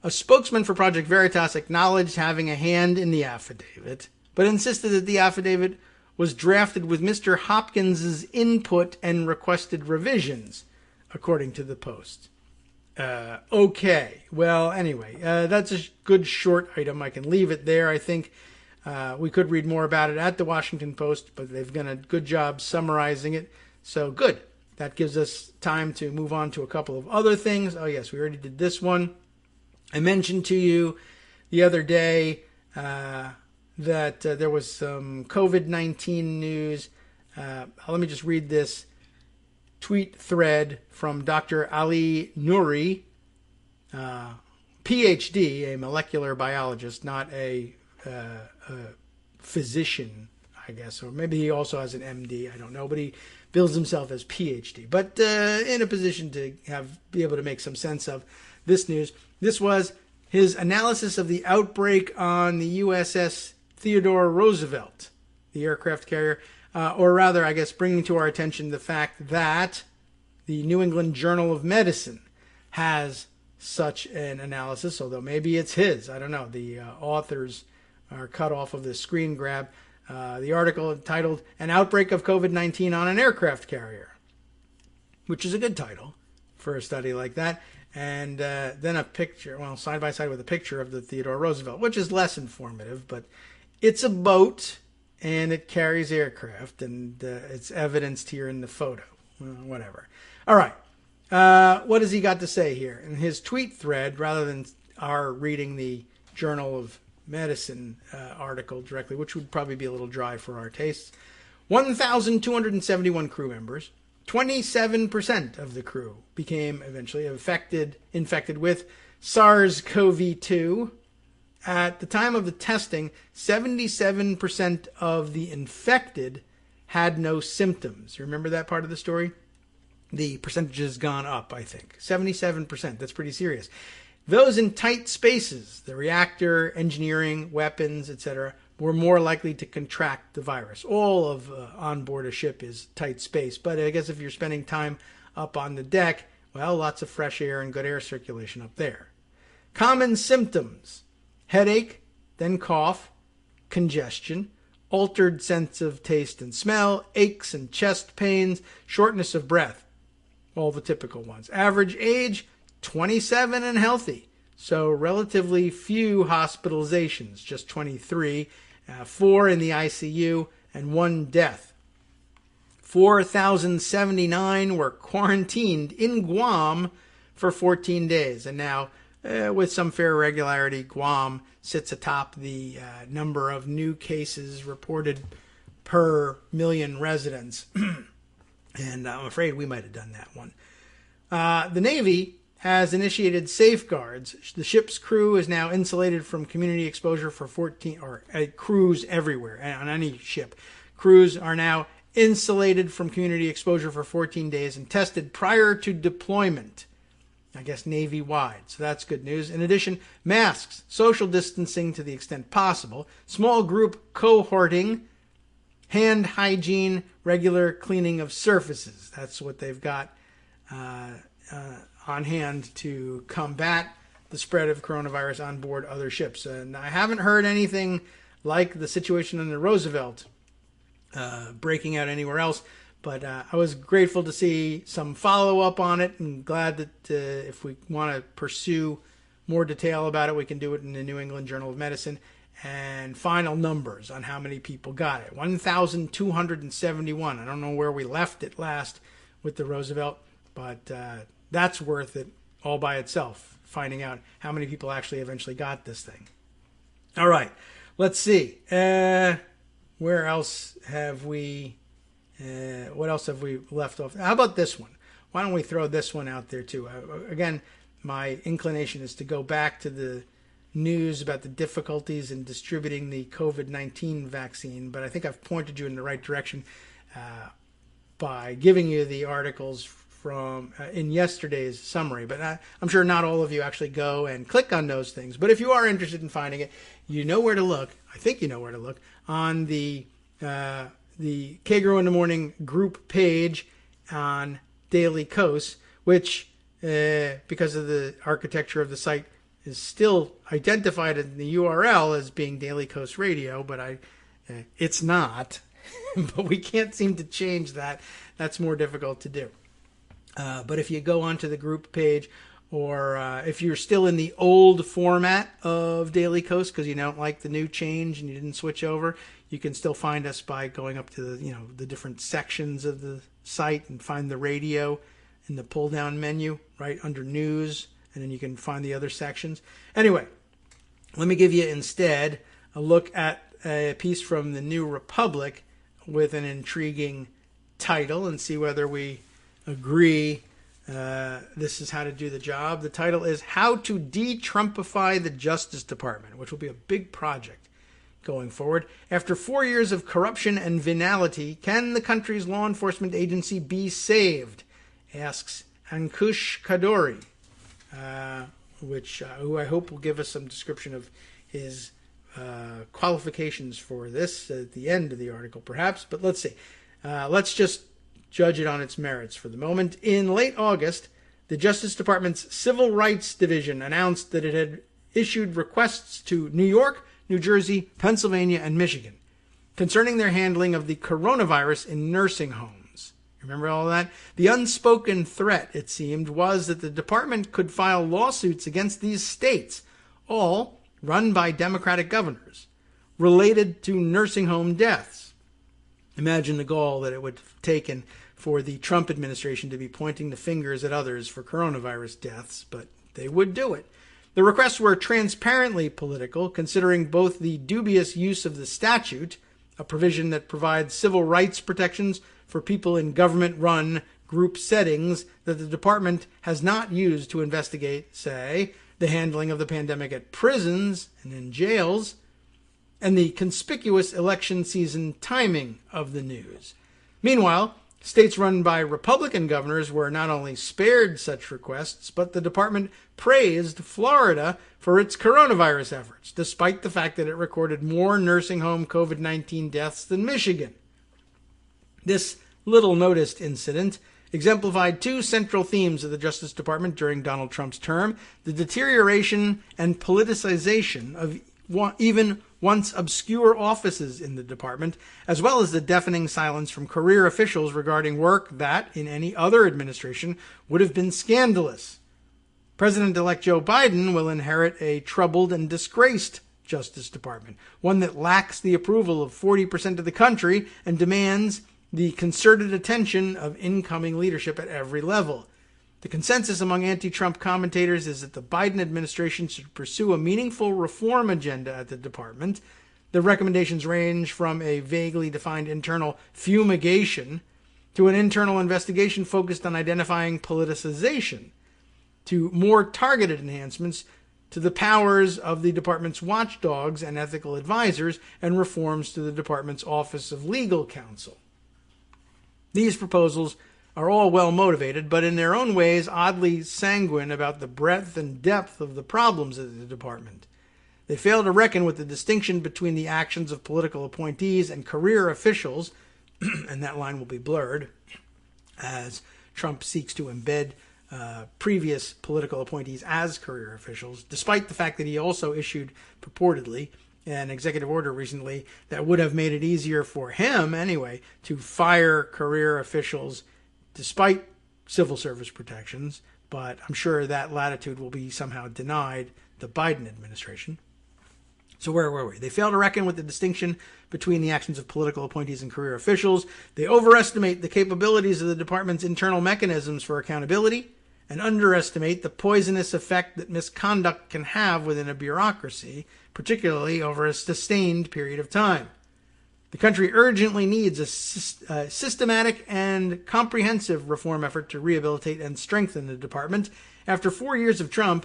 A spokesman for Project Veritas acknowledged having a hand in the affidavit, but insisted that the affidavit was drafted with Mr. Hopkins' input and requested revisions, according to the Post. Okay. Well, anyway, that's a good short item. I can leave it there. I think we could read more about it at the Washington Post, but they've done a good job summarizing it. So good. That gives us time to move on to a couple of other things. Oh, yes, we already did this one. I mentioned to you the other day that there was some COVID-19 news. Let me just read this tweet thread from Dr. Ali Nouri, PhD, a molecular biologist, not a physician, I guess, or maybe he also has an MD, I don't know, but he bills himself as PhD, but in a position to be able to make some sense of this news. This was his analysis of the outbreak on the USS Theodore Roosevelt, the aircraft carrier, or rather, I guess, bringing to our attention the fact that the New England Journal of Medicine has such an analysis, although maybe it's his. I don't know. The authors are cut off of the screen grab. The article entitled, An Outbreak of COVID-19 on an Aircraft Carrier, which is a good title for a study like that. And then a picture, well, side by side with a picture of the Theodore Roosevelt, which is less informative, but it's a boat and it carries aircraft, and it's evidenced here in the photo. Whatever. All right. What has he got to say here? In his tweet thread, rather than our reading the Journal of Medicine article directly, which would probably be a little dry for our tastes, 1,271 crew members, 27% of the crew became eventually infected with SARS-CoV-2. At the time of the testing, 77% of the infected had no symptoms. You remember that part of the story? The percentage has gone up, I think. 77%. That's pretty serious. Those in tight spaces, the reactor, engineering, weapons, etc., were more likely to contract the virus. All of on board a ship is tight space, but I guess if you're spending time up on the deck, well, lots of fresh air and good air circulation up there. Common symptoms: headache, then cough, congestion, altered sense of taste and smell, aches and chest pains, shortness of breath. All the typical ones. Average age, 27 and healthy. So relatively few hospitalizations, just 23, 4 in the ICU, and 1 death. 4,079 were quarantined in Guam for 14 days. And now, with some fair regularity, Guam sits atop the number of new cases reported per million residents. And I'm afraid we might have done that one. The Navy has initiated safeguards. The ship's crew is now insulated from community exposure for 14, or crews everywhere on any ship. Crews are now insulated from community exposure for 14 days and tested prior to deployment. I guess Navy-wide, so that's good news. In addition, masks, social distancing to the extent possible, small group cohorting, hand hygiene, regular cleaning of surfaces. That's what they've got on hand to combat the spread of coronavirus on board other ships. And I haven't heard anything like the situation in the Roosevelt breaking out anywhere else, but I was grateful to see some follow-up on it, and glad that if we want to pursue more detail about it, we can do it in the New England Journal of Medicine. and final numbers on how many people got it. 1,271. I don't know where we left it last with the Roosevelt, but that's worth it all by itself, finding out how many people actually eventually got this thing. All right, let's see. Where else have we... what else have we left off? How about this one? Why don't we throw this one out there too? Again, my inclination is to go back to the news about the difficulties in distributing the COVID-19 vaccine, but I think I've pointed you in the right direction by giving you the articles from in yesterday's summary. But I'm sure not all of you actually go and click on those things. But if you are interested in finding it, you know where to look. I think you know where to look on the Kagro in the Morning group page on Daily Kos, which, because of the architecture of the site, is still identified in the URL as being Daily Kos Radio, but it's not. But we can't seem to change that. That's more difficult to do. But if you go onto the group page, or if you're still in the old format of Daily Kos because you don't like the new change and you didn't switch over, you can still find us by going up to the different sections of the site and find the radio in the pull-down menu right under news, and then you can find the other sections. Anyway, let me give you instead a look at a piece from the New Republic with an intriguing title and see whether we agree this is how to do the job. The title is How to De-Trumpify the Justice Department, which will be a big project going forward. After 4 years of corruption and venality, can the country's law enforcement agency be saved? Asks Ankush Kadori, who I hope will give us some description of his qualifications for this at the end of the article, perhaps. But let's see. Let's just judge it on its merits for the moment. In late August, the Justice Department's Civil Rights Division announced that it had issued requests to New York, New Jersey, Pennsylvania, and Michigan concerning their handling of the coronavirus in nursing homes. Remember all that? The unspoken threat, it seemed, was that the department could file lawsuits against these states, all run by Democratic governors, related to nursing home deaths. Imagine the gall that it would have taken for the Trump administration to be pointing the fingers at others for coronavirus deaths, but they would do it. The requests were transparently political, considering both the dubious use of the statute, a provision that provides civil rights protections for people in government-run group settings that the department has not used to investigate, say, the handling of the pandemic at prisons and in jails, and the conspicuous election season timing of the news. Meanwhile, states run by Republican governors were not only spared such requests, but the department praised Florida for its coronavirus efforts, despite the fact that it recorded more nursing home COVID-19 deaths than Michigan. This little-noticed incident exemplified two central themes of the Justice Department during Donald Trump's term: the deterioration and politicization of even once obscure offices in the department, as well as the deafening silence from career officials regarding work that, in any other administration, would have been scandalous. President-elect Joe Biden will inherit a troubled and disgraced Justice Department, one that lacks the approval of 40% of the country and demands the concerted attention of incoming leadership at every level. The consensus among anti-Trump commentators is that the Biden administration should pursue a meaningful reform agenda at the department. The recommendations range from a vaguely defined internal fumigation to an internal investigation focused on identifying politicization, to more targeted enhancements to the powers of the department's watchdogs and ethical advisors, and reforms to the department's Office of Legal Counsel. These proposals are all well motivated, but in their own ways oddly sanguine about the breadth and depth of the problems of the department. They fail to reckon with the distinction between the actions of political appointees and career officials, and that line will be blurred as Trump seeks to embed previous political appointees as career officials, despite the fact that he also issued, purportedly, an executive order recently that would have made it easier for him, anyway, to fire career officials despite civil service protections, but I'm sure that latitude will be somehow denied the Biden administration. So where were we? They fail to reckon with the distinction between the actions of political appointees and career officials. They overestimate the capabilities of the department's internal mechanisms for accountability and underestimate the poisonous effect that misconduct can have within a bureaucracy, particularly over a sustained period of time. The country urgently needs a systematic and comprehensive reform effort to rehabilitate and strengthen the department. After 4 years of Trump,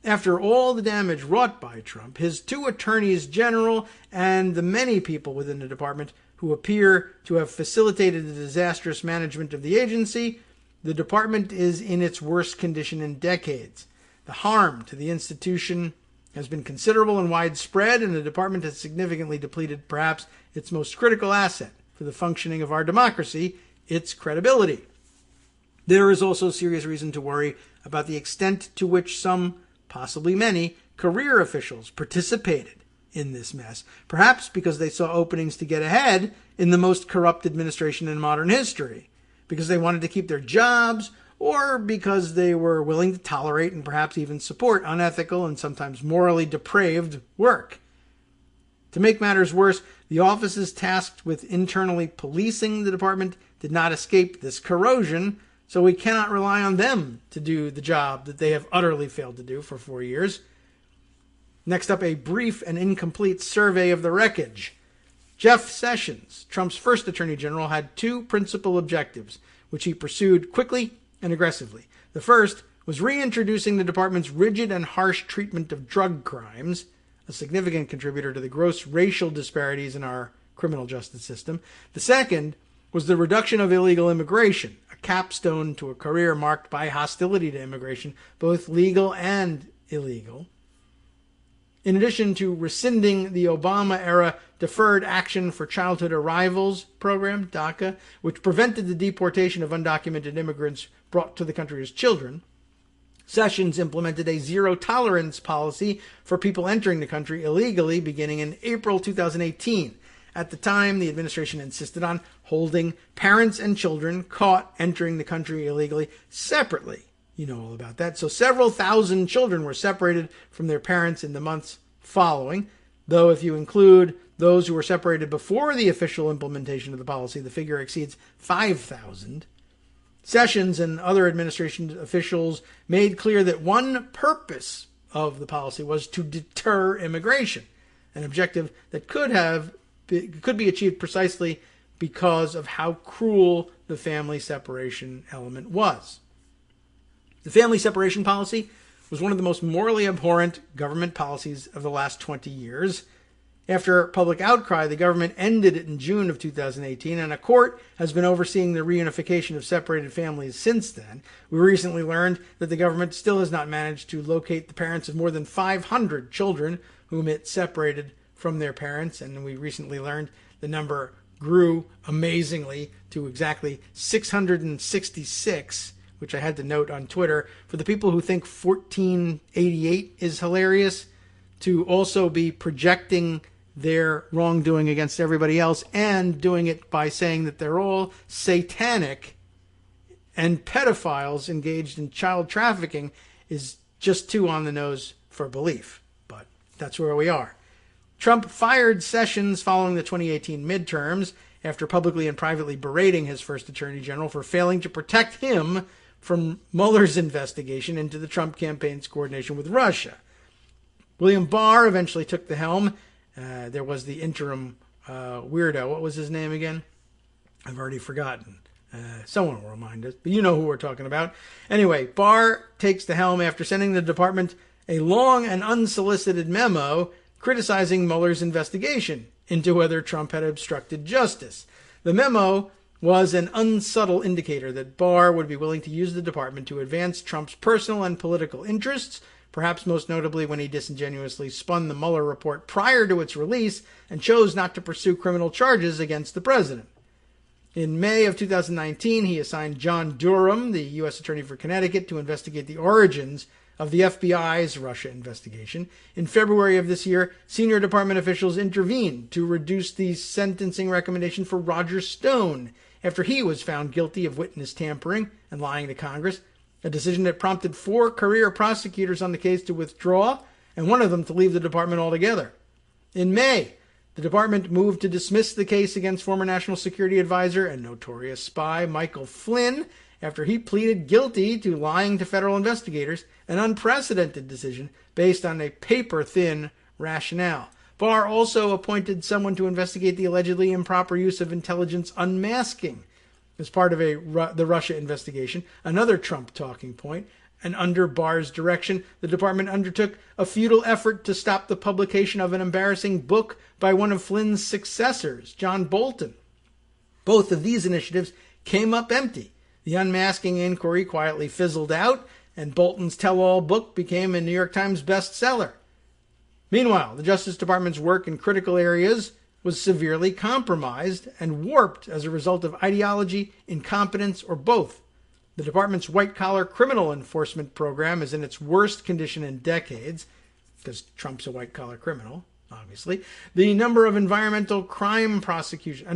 after all the damage wrought by Trump, his 2 attorneys general, and the many people within the department who appear to have facilitated the disastrous management of the agency, the department is in its worst condition in decades. The harm to the institution has been considerable and widespread, and the department has significantly depleted perhaps its most critical asset for the functioning of our democracy, its credibility. There is also serious reason to worry about the extent to which some, possibly many, career officials participated in this mess, perhaps because they saw openings to get ahead in the most corrupt administration in modern history, because they wanted to keep their jobs, or because they were willing to tolerate and perhaps even support unethical and sometimes morally depraved work. To make matters worse, the offices tasked with internally policing the department did not escape this corrosion, so we cannot rely on them to do the job that they have utterly failed to do for 4 years. Next up, a brief and incomplete survey of the wreckage. Jeff Sessions, Trump's first Attorney General, had 2 principal objectives, which he pursued quickly and aggressively. The first was reintroducing the department's rigid and harsh treatment of drug crimes, a significant contributor to the gross racial disparities in our criminal justice system. The second was the reduction of illegal immigration, a capstone to a career marked by hostility to immigration, both legal and illegal. In addition to rescinding the Obama-era Deferred Action for Childhood Arrivals program, DACA, which prevented the deportation of undocumented immigrants brought to the country as children, Sessions implemented a zero-tolerance policy for people entering the country illegally beginning in April 2018. At the time, the administration insisted on holding parents and children caught entering the country illegally separately. You know all about that. So several thousand children were separated from their parents in the months following, though if you include those who were separated before the official implementation of the policy, the figure exceeds 5,000. Sessions and other administration officials made clear that one purpose of the policy was to deter immigration, an objective that could be achieved precisely because of how cruel the family separation element was. The family separation policy was one of the most morally abhorrent government policies of the last 20 years. After public outcry, the government ended it in June of 2018, and a court has been overseeing the reunification of separated families since then. We recently learned that the government still has not managed to locate the parents of more than 500 children whom it separated from their parents, and we recently learned the number grew amazingly to exactly 666, which I had to note on Twitter. For the people who think 1488 is hilarious, to also be projecting their wrongdoing against everybody else and doing it by saying that they're all satanic and pedophiles engaged in child trafficking is just too on the nose for belief. But that's where we are. Trump fired Sessions following the 2018 midterms after publicly and privately berating his first Attorney General for failing to protect him from Mueller's investigation into the Trump campaign's coordination with Russia. William Barr eventually took the helm. There was the interim weirdo. What was his name again? I've already forgotten. Someone will remind us, but you know who we're talking about. Anyway, Barr takes the helm after sending the department a long and unsolicited memo criticizing Mueller's investigation into whether Trump had obstructed justice. The memo was an unsubtle indicator that Barr would be willing to use the department to advance Trump's personal and political interests, perhaps most notably when he disingenuously spun the Mueller report prior to its release and chose not to pursue criminal charges against the president. In May of 2019, he assigned John Durham, the U.S. Attorney for Connecticut, to investigate the origins of the FBI's Russia investigation. In February of this year, senior department officials intervened to reduce the sentencing recommendation for Roger Stone after he was found guilty of witness tampering and lying to Congress, a decision that prompted 4 career prosecutors on the case to withdraw and one of them to leave the department altogether. In May, the department moved to dismiss the case against former National Security Advisor and notorious spy Michael Flynn after he pleaded guilty to lying to federal investigators, an unprecedented decision based on a paper-thin rationale. Barr also appointed someone to investigate the allegedly improper use of intelligence unmasking as part of the Russia investigation, another Trump talking point. And under Barr's direction, the department undertook a futile effort to stop the publication of an embarrassing book by one of Flynn's successors, John Bolton. Both of these initiatives came up empty. The unmasking inquiry quietly fizzled out, and Bolton's tell-all book became a New York Times bestseller. Meanwhile, the Justice Department's work in critical areas was severely compromised and warped as a result of ideology, incompetence, or both. The department's white-collar criminal enforcement program is in its worst condition in decades, because Trump's a white-collar criminal, obviously. The number of environmental crime prosecutions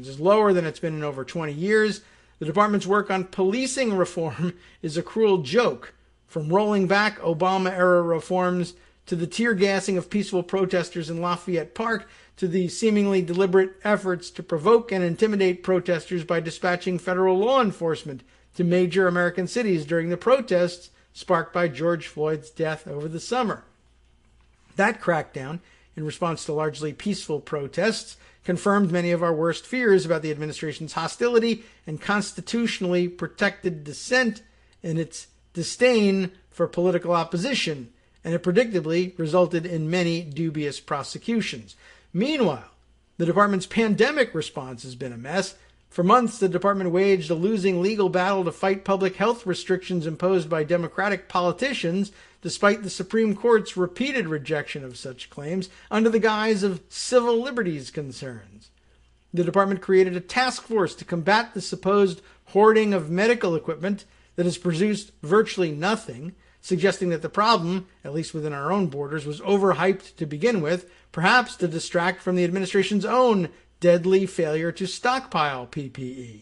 is lower than it's been in over 20 years. The department's work on policing reform is a cruel joke, from rolling back Obama-era reforms to the tear gassing of peaceful protesters in Lafayette Park, to the seemingly deliberate efforts to provoke and intimidate protesters by dispatching federal law enforcement to major American cities during the protests sparked by George Floyd's death over the summer. That crackdown, in response to largely peaceful protests, confirmed many of our worst fears about the administration's hostility and constitutionally protected dissent and its disdain for political opposition, and it predictably resulted in many dubious prosecutions. Meanwhile, the department's pandemic response has been a mess. For months, the department waged a losing legal battle to fight public health restrictions imposed by Democratic politicians, despite the Supreme Court's repeated rejection of such claims under the guise of civil liberties concerns. The department created a task force to combat the supposed hoarding of medical equipment that has produced virtually nothing, suggesting that the problem, at least within our own borders, was overhyped to begin with, perhaps to distract from the administration's own deadly failure to stockpile PPE.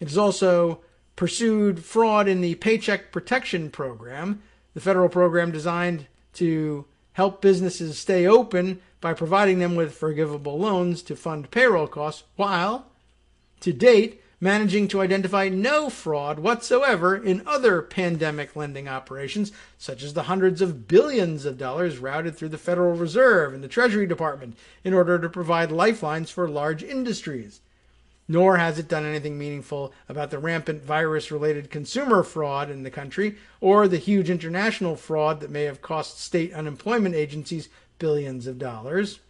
It has also pursued fraud in the Paycheck Protection Program, the federal program designed to help businesses stay open by providing them with forgivable loans to fund payroll costs, while, to date, managing to identify no fraud whatsoever in other pandemic lending operations, such as the hundreds of billions of dollars routed through the Federal Reserve and the Treasury Department in order to provide lifelines for large industries. Nor has it done anything meaningful about the rampant virus-related consumer fraud in the country, or the huge international fraud that may have cost state unemployment agencies billions of dollars.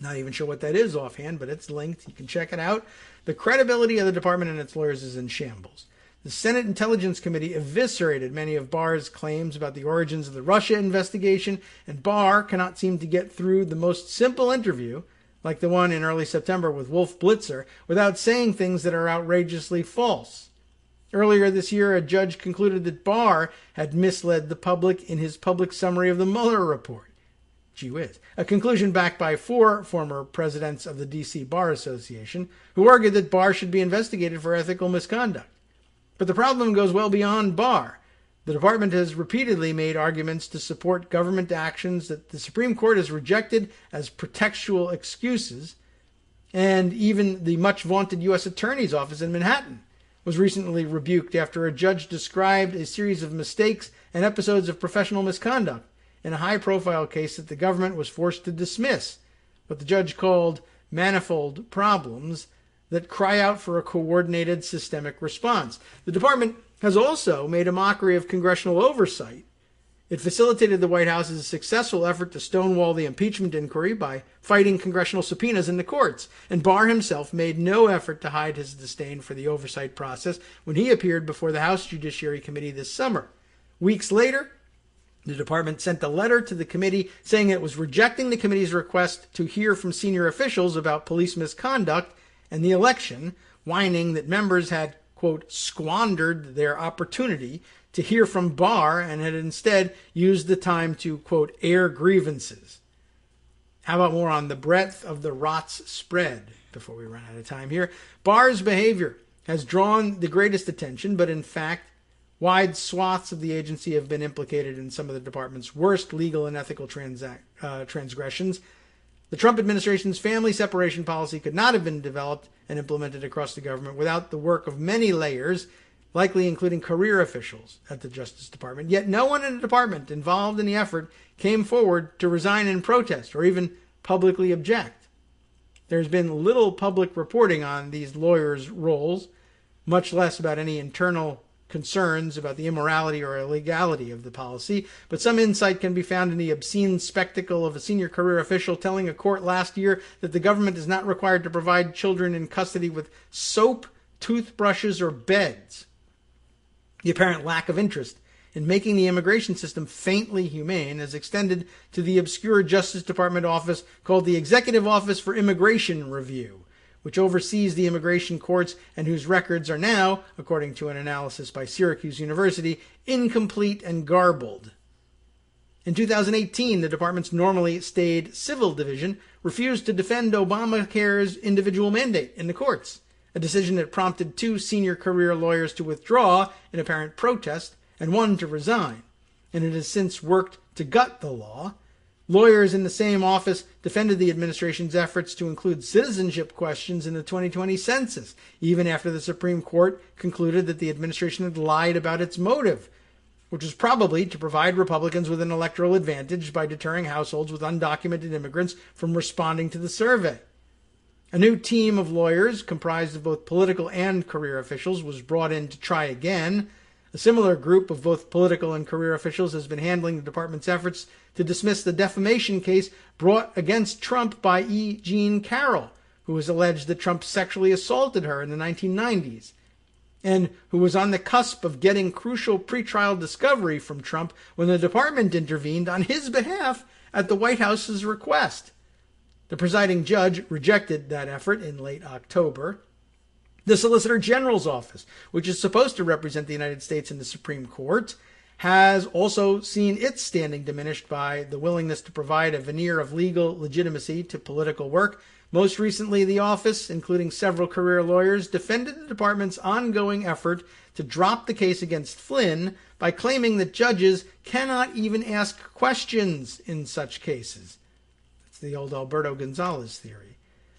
Not even sure what that is offhand, but it's linked. You can check it out. The credibility of the department and its lawyers is in shambles. The Senate Intelligence Committee eviscerated many of Barr's claims about the origins of the Russia investigation, and Barr cannot seem to get through the most simple interview, like the one in early September with Wolf Blitzer, without saying things that are outrageously false. Earlier this year, a judge concluded that Barr had misled the public in his public summary of the Mueller report. Gee whiz. A conclusion backed by 4 former presidents of the D.C. Bar Association, who argued that Barr should be investigated for ethical misconduct. But the problem goes well beyond Barr. The department has repeatedly made arguments to support government actions that the Supreme Court has rejected as pretextual excuses, and even the much-vaunted U.S. Attorney's Office in Manhattan was recently rebuked after a judge described a series of mistakes and episodes of professional misconduct in a high-profile case that the government was forced to dismiss, what the judge called manifold problems that cry out for a coordinated systemic response. The department has also made a mockery of congressional oversight. It facilitated the White House's successful effort to stonewall the impeachment inquiry by fighting congressional subpoenas in the courts, and Barr himself made no effort to hide his disdain for the oversight process when he appeared before the House Judiciary Committee this summer. Weeks later, the department sent a letter to the committee saying it was rejecting the committee's request to hear from senior officials about police misconduct and the election, whining that members had, quote, squandered their opportunity to hear from Barr and had instead used the time to, quote, air grievances. How about more on the breadth of the rots spread before we run out of time here? Barr's behavior has drawn the greatest attention, but in fact Wide swaths of the agency have been implicated in some of the department's worst legal and ethical transgressions. The Trump administration's family separation policy could not have been developed and implemented across the government without the work of many layers, likely including career officials at the Justice Department. Yet no one in the department involved in the effort came forward to resign in protest or even publicly object. There's been little public reporting on these lawyers' roles, much less about any internal concerns about the immorality or illegality of the policy, but some insight can be found in the obscene spectacle of a senior career official telling a court last year that the government is not required to provide children in custody with soap, toothbrushes, or beds. The apparent lack of interest in making the immigration system faintly humane has extended to the obscure Justice Department office called the Executive Office for Immigration Review, which oversees the immigration courts and whose records are now, according to an analysis by Syracuse University, incomplete and garbled. In 2018, the department's normally staid civil division refused to defend Obamacare's individual mandate in the courts, a decision that prompted 2 senior career lawyers to withdraw in apparent protest and 1 to resign, and it has since worked to gut the law. Lawyers in the same office defended the administration's efforts to include citizenship questions in the 2020 census, even after the Supreme Court concluded that the administration had lied about its motive, which was probably to provide Republicans with an electoral advantage by deterring households with undocumented immigrants from responding to the survey. A new team of lawyers, comprised of both political and career officials, was brought in to try again. A similar group of both political and career officials has been handling the department's efforts to dismiss the defamation case brought against Trump by E. Jean Carroll, who was alleged that Trump sexually assaulted her in the 1990s, and who was on the cusp of getting crucial pretrial discovery from Trump when the department intervened on his behalf at the White House's request. The presiding judge rejected that effort in late October. The Solicitor General's office, which is supposed to represent the United States in the Supreme Court, has also seen its standing diminished by the willingness to provide a veneer of legal legitimacy to political work. Most recently, the office, including several career lawyers, defended the department's ongoing effort to drop the case against Flynn by claiming that judges cannot even ask questions in such cases. That's the old Alberto Gonzalez theory.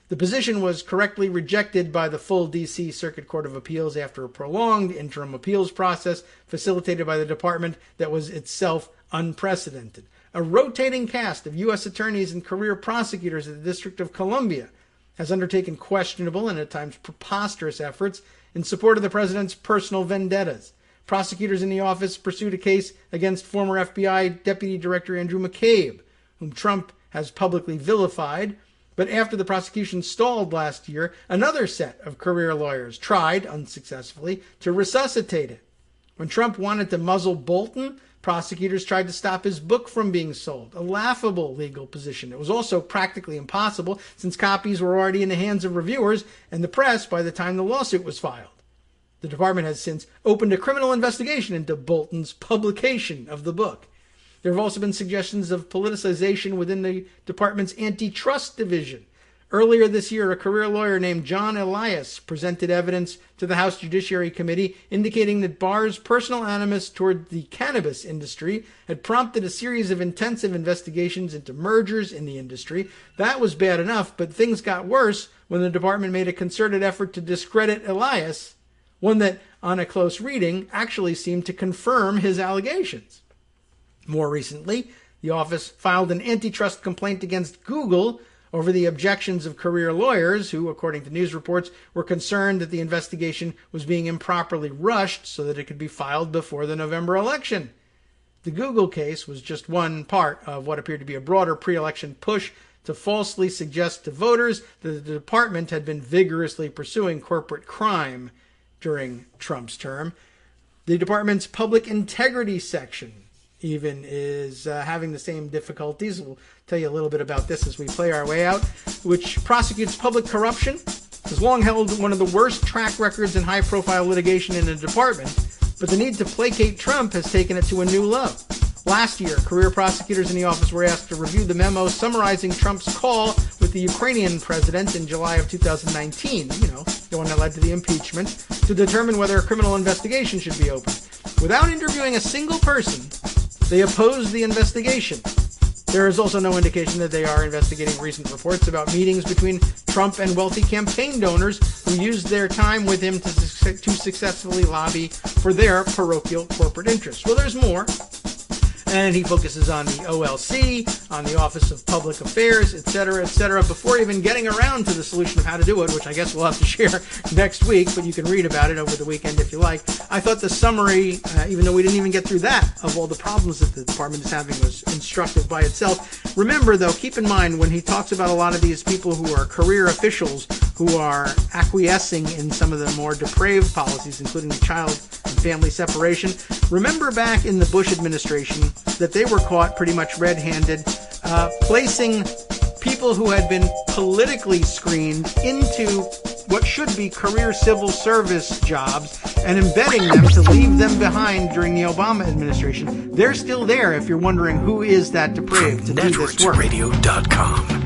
The position was correctly rejected by the full D.C. Circuit Court of Appeals after a prolonged interim appeals process facilitated by the department that was itself unprecedented. A rotating cast of U.S. attorneys and career prosecutors at the District of Columbia has undertaken questionable and at times preposterous efforts in support of the president's personal vendettas. Prosecutors in the office pursued a case against former FBI Deputy Director Andrew McCabe, whom Trump has publicly vilified. But after the prosecution stalled last year, another set of career lawyers tried, unsuccessfully, to resuscitate it. When Trump wanted to muzzle Bolton, prosecutors tried to stop his book from being sold, a laughable legal position. It was also practically impossible since copies were already in the hands of reviewers and the press by the time the lawsuit was filed. The department has since opened a criminal investigation into Bolton's publication of the book. There have also been suggestions of politicization within the department's antitrust division. Earlier this year, a career lawyer named John Elias presented evidence to the House Judiciary Committee indicating that Barr's personal animus toward the cannabis industry had prompted a series of intensive investigations into mergers in the industry. That was bad enough, but things got worse when the department made a concerted effort to discredit Elias, one that, on a close reading, actually seemed to confirm his allegations. More recently, the office filed an antitrust complaint against Google over the objections of career lawyers who, according to news reports, were concerned that the investigation was being improperly rushed so that it could be filed before the November election. The Google case was just one part of what appeared to be a broader pre-election push to falsely suggest to voters that the department had been vigorously pursuing corporate crime during Trump's term. The department's public integrity section even is having the same difficulties. We'll tell you a little bit about this as we play our way out, which prosecutes public corruption, has long held one of the worst track records in high-profile litigation in the department, but the need to placate Trump has taken it to a new low. Last year, career prosecutors in the office were asked to review the memo summarizing Trump's call with the Ukrainian president in July of 2019. the one that led to the impeachment, to determine whether a criminal investigation should be opened. Without interviewing a single person, they opposed the investigation. There is also no indication that they are investigating recent reports about meetings between Trump and wealthy campaign donors who used their time with him to successfully lobby for their parochial corporate interests. Well, there's more. And he focuses on the OLC, on the Office of Public Affairs, etc., before even getting around to the solution of how to do it, which I guess we'll have to share next week, but you can read about it over the weekend if you like. I thought the summary, even though we didn't even get through that, of all the problems that the department is having was instructive by itself. Remember, though, keep in mind, when he talks about a lot of these people who are career officials who are acquiescing in some of the more depraved policies, including the child and family separation, remember back in the Bush administration that they were caught pretty much red-handed, placing people who had been politically screened into what should be career civil service jobs and embedding them to leave them behind during the Obama administration. They're still there if you're wondering who is that depraved to do this work. NetworksRadio.com.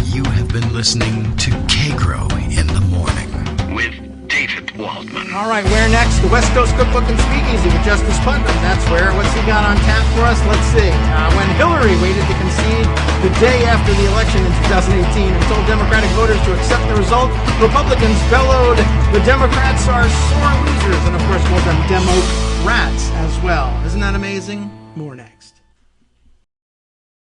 You have been listening to Kagro in the Morning with David Waldman. All right, where next? The West Coast Cookbook and Speakeasy with Justice Putnam. That's where. What's he got on tap for us? Let's see. When Hillary waited to concede the day after the election in 2018 and told Democratic voters to accept the result, Republicans bellowed, "The Democrats are sore losers," and of course called them Demo-rats as well. Isn't that amazing? More next.